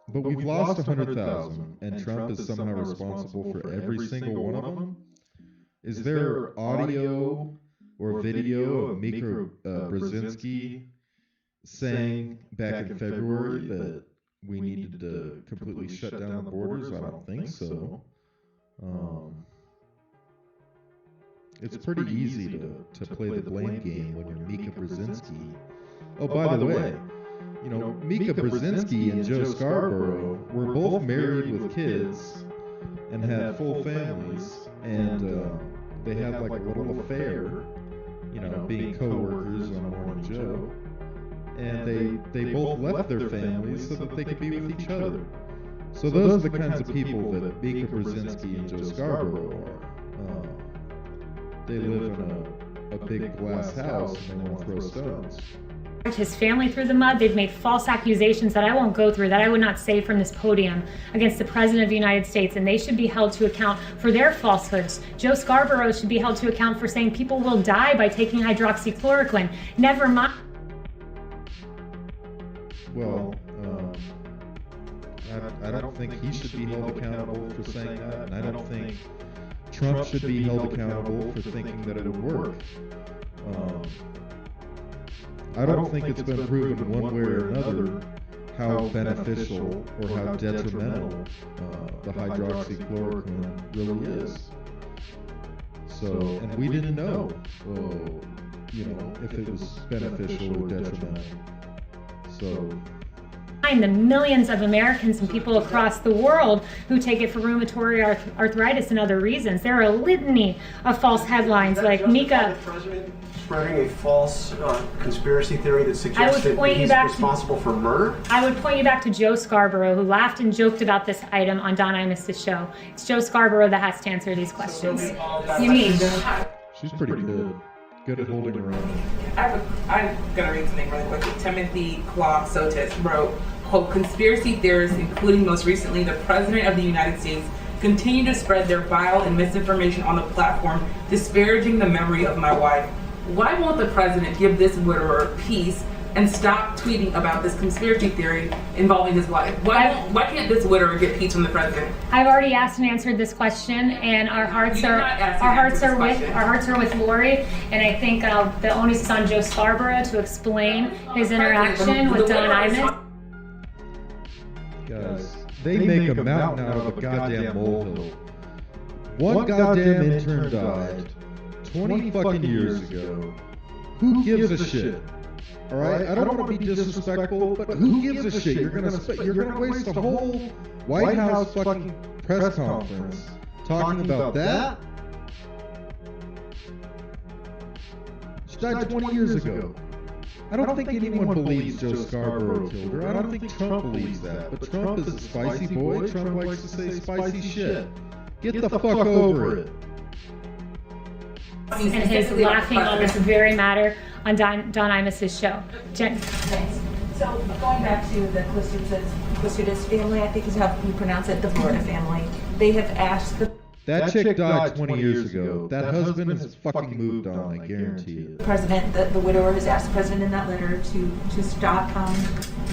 But we've lost 100,000, and Trump is somehow responsible for every single one of them? Is there audio or video of Mika Brzezinski saying back in February that we needed to completely shut down the borders. I don't think so. It's pretty easy to play the blame game when you're Mika Brzezinski. Oh, by the way, you know, Mika Brzezinski and Joe Scarborough were both married with kids and had full families, and they had like a little affair, you know, being co-workers on Morning Joe. And they both left their families so that they could be with each other. So those are the kinds of people that Mika Brzezinski and Joe Scarborough are. They live in a big glass house and they want to throw stones. His family through the mud. They've made false accusations that I won't go through, that I would not say from this podium, against the President of the United States, and they should be held to account for their falsehoods. Joe Scarborough should be held to account for saying people will die by taking hydroxychloroquine. Never mind. Well, I don't think he should be held accountable for saying that, and I don't think Trump should be held accountable for thinking that it would work. I don't think it's been proven one way or another how beneficial or how detrimental the hydroxychloroquine really is. So, and we didn't know, you know, if it was beneficial or detrimental. So, the millions of Americans and people across the world who take it for rheumatoid arthritis and other reasons. There are a litany of false headlines like Mika spreading a false conspiracy theory that suggests that he's responsible for murder? I would point you back to Joe Scarborough, who laughed and joked about this item on Don Imus's show. It's Joe Scarborough that has to answer these questions. She's pretty good. Good at holding her own. I'm going to read something really quick. Timothy Claw-Sotis wrote, quote, conspiracy theorists, including most recently the President of the United States, continue to spread their vile and misinformation on the platform, disparaging the memory of my wife. Why won't the President give this widower peace and stop tweeting about this conspiracy theory involving his wife? Why can't this widower get peace from the President? I've already asked and answered this question, and our hearts are with Lori, and I think the onus is on Joe Scarborough to explain his interaction with Don Imus. Guys, they make a mountain out of a goddamn molehill. One goddamn intern died 20 fucking years ago. Who gives a shit? All right, I don't want to be disrespectful, but who gives a shit? You're gonna waste a whole White House fucking press conference talking about that? She died 20 years ago. I don't think anyone believes Joe Scarborough killed her. I don't think Trump believes that. But Trump is a spicy boy. Trump likes to say spicy shit. Get the fuck over it. And his laughing on this very matter on Don Imus's show. Jen. Thanks. So going back to the Clisudis family, I think is how you pronounce it, the Florida family. They have asked the That chick died 20 years ago. That husband has fucking moved on, I guarantee it. President, the widower has asked the president in that letter to stop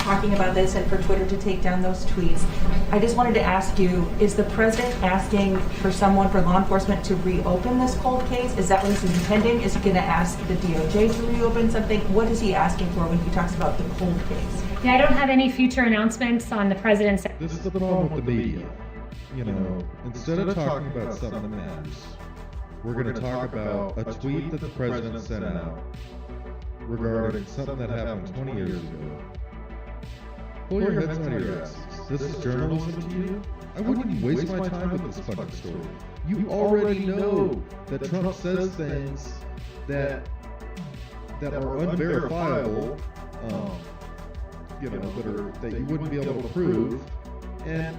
talking about this and for Twitter to take down those tweets. I just wanted to ask you, is the president asking for someone, for law enforcement, to reopen this cold case? Is that what he's intending? Is he going to ask the DOJ to reopen something? What is he asking for when he talks about the cold case? Yeah, I don't have any future announcements on the president's. This is the problem with the media. You know, instead of talking about something that matters, we're going to talk about a tweet that the president sent out regarding something that happened 20 years ago. Pull your heads out of your asses. This is journalism to you? I wouldn't waste my time with this fucking story. You already know that Trump says things that are unverifiable, you know, that you wouldn't be able to prove, and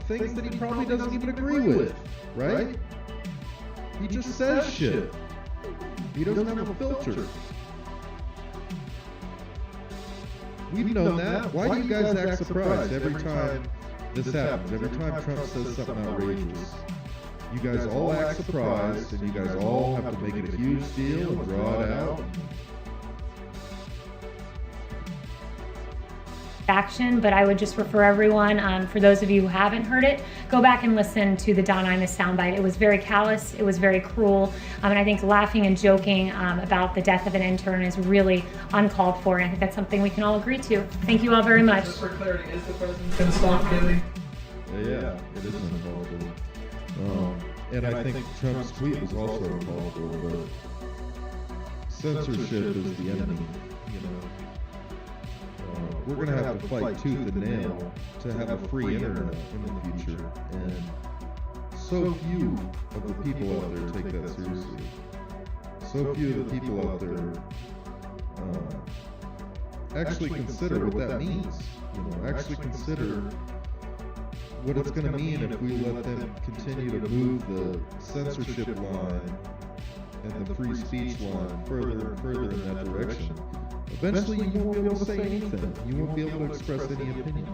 things that he probably doesn't even agree with, right? He just says shit. He doesn't have a filter. We've known that. Why do you guys act surprised every time this happens? Every time Trump says something outrageous, you guys all act surprised, and you guys all have to make it a huge deal and draw it out. action, but I would just refer everyone, for those of you who haven't heard it, go back and listen to the Don Imus soundbite. It was very callous, it was very cruel, and I think laughing and joking about the death of an intern is really uncalled for, and I think that's something we can all agree to. Thank you all very much. Just for clarity, is the president going to stop Kaylee? Yeah, it is uncalled for. And I think Trump's tweet was also uncalled for, but censorship is the enemy, you know. We're going to have to fight tooth and nail to have a free internet in the future, and so few of the people out there take that seriously. So few of the people out there actually consider what that means. You know, actually consider what it's going to mean if we let them continue to move the censorship line and the free speech line further and further in that direction. Eventually you won't be able to say anything. You won't be able to express any opinion.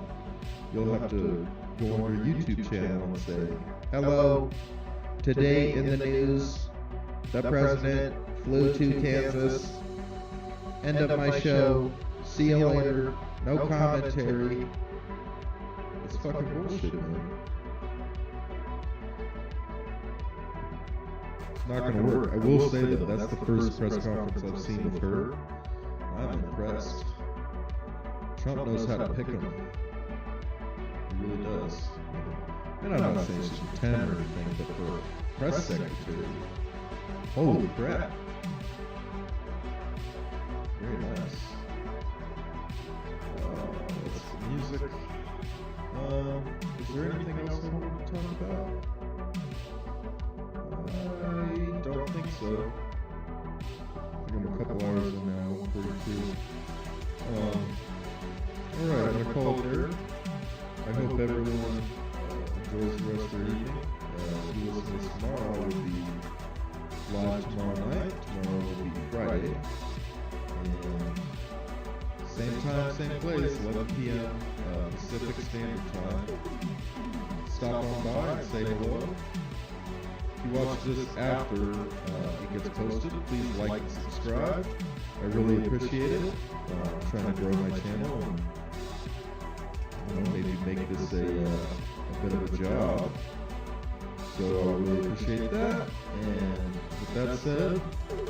You'll have to go on your YouTube channel and say, hello, today in the news, the president flew to Kansas. End of my show. See you later. No commentary. It's fucking bullshit, man. It's not gonna work. I will say that that's the first press conference I've seen with her. I'm impressed. Trump knows how to pick them. He really does. And I'm not saying she's a 10 or anything, but for a press secretary, holy crap. Very nice. That's the music. Is there anything else I wanted to talk about? I don't think so. I'm a couple hours in now, 1:42. Alright, I'm gonna call it there. I hope everyone enjoys the rest of their evening. If you listen to this tomorrow, it will be live tomorrow night. Tomorrow will be Friday. And same time, same place, 11 p.m. Pacific Standard Time. Stop on by and say hello. If you watch this after it gets posted, please like and subscribe. I really appreciate it. I'm trying to grow my channel and maybe make this a bit of a job. So I really appreciate that. And with that said,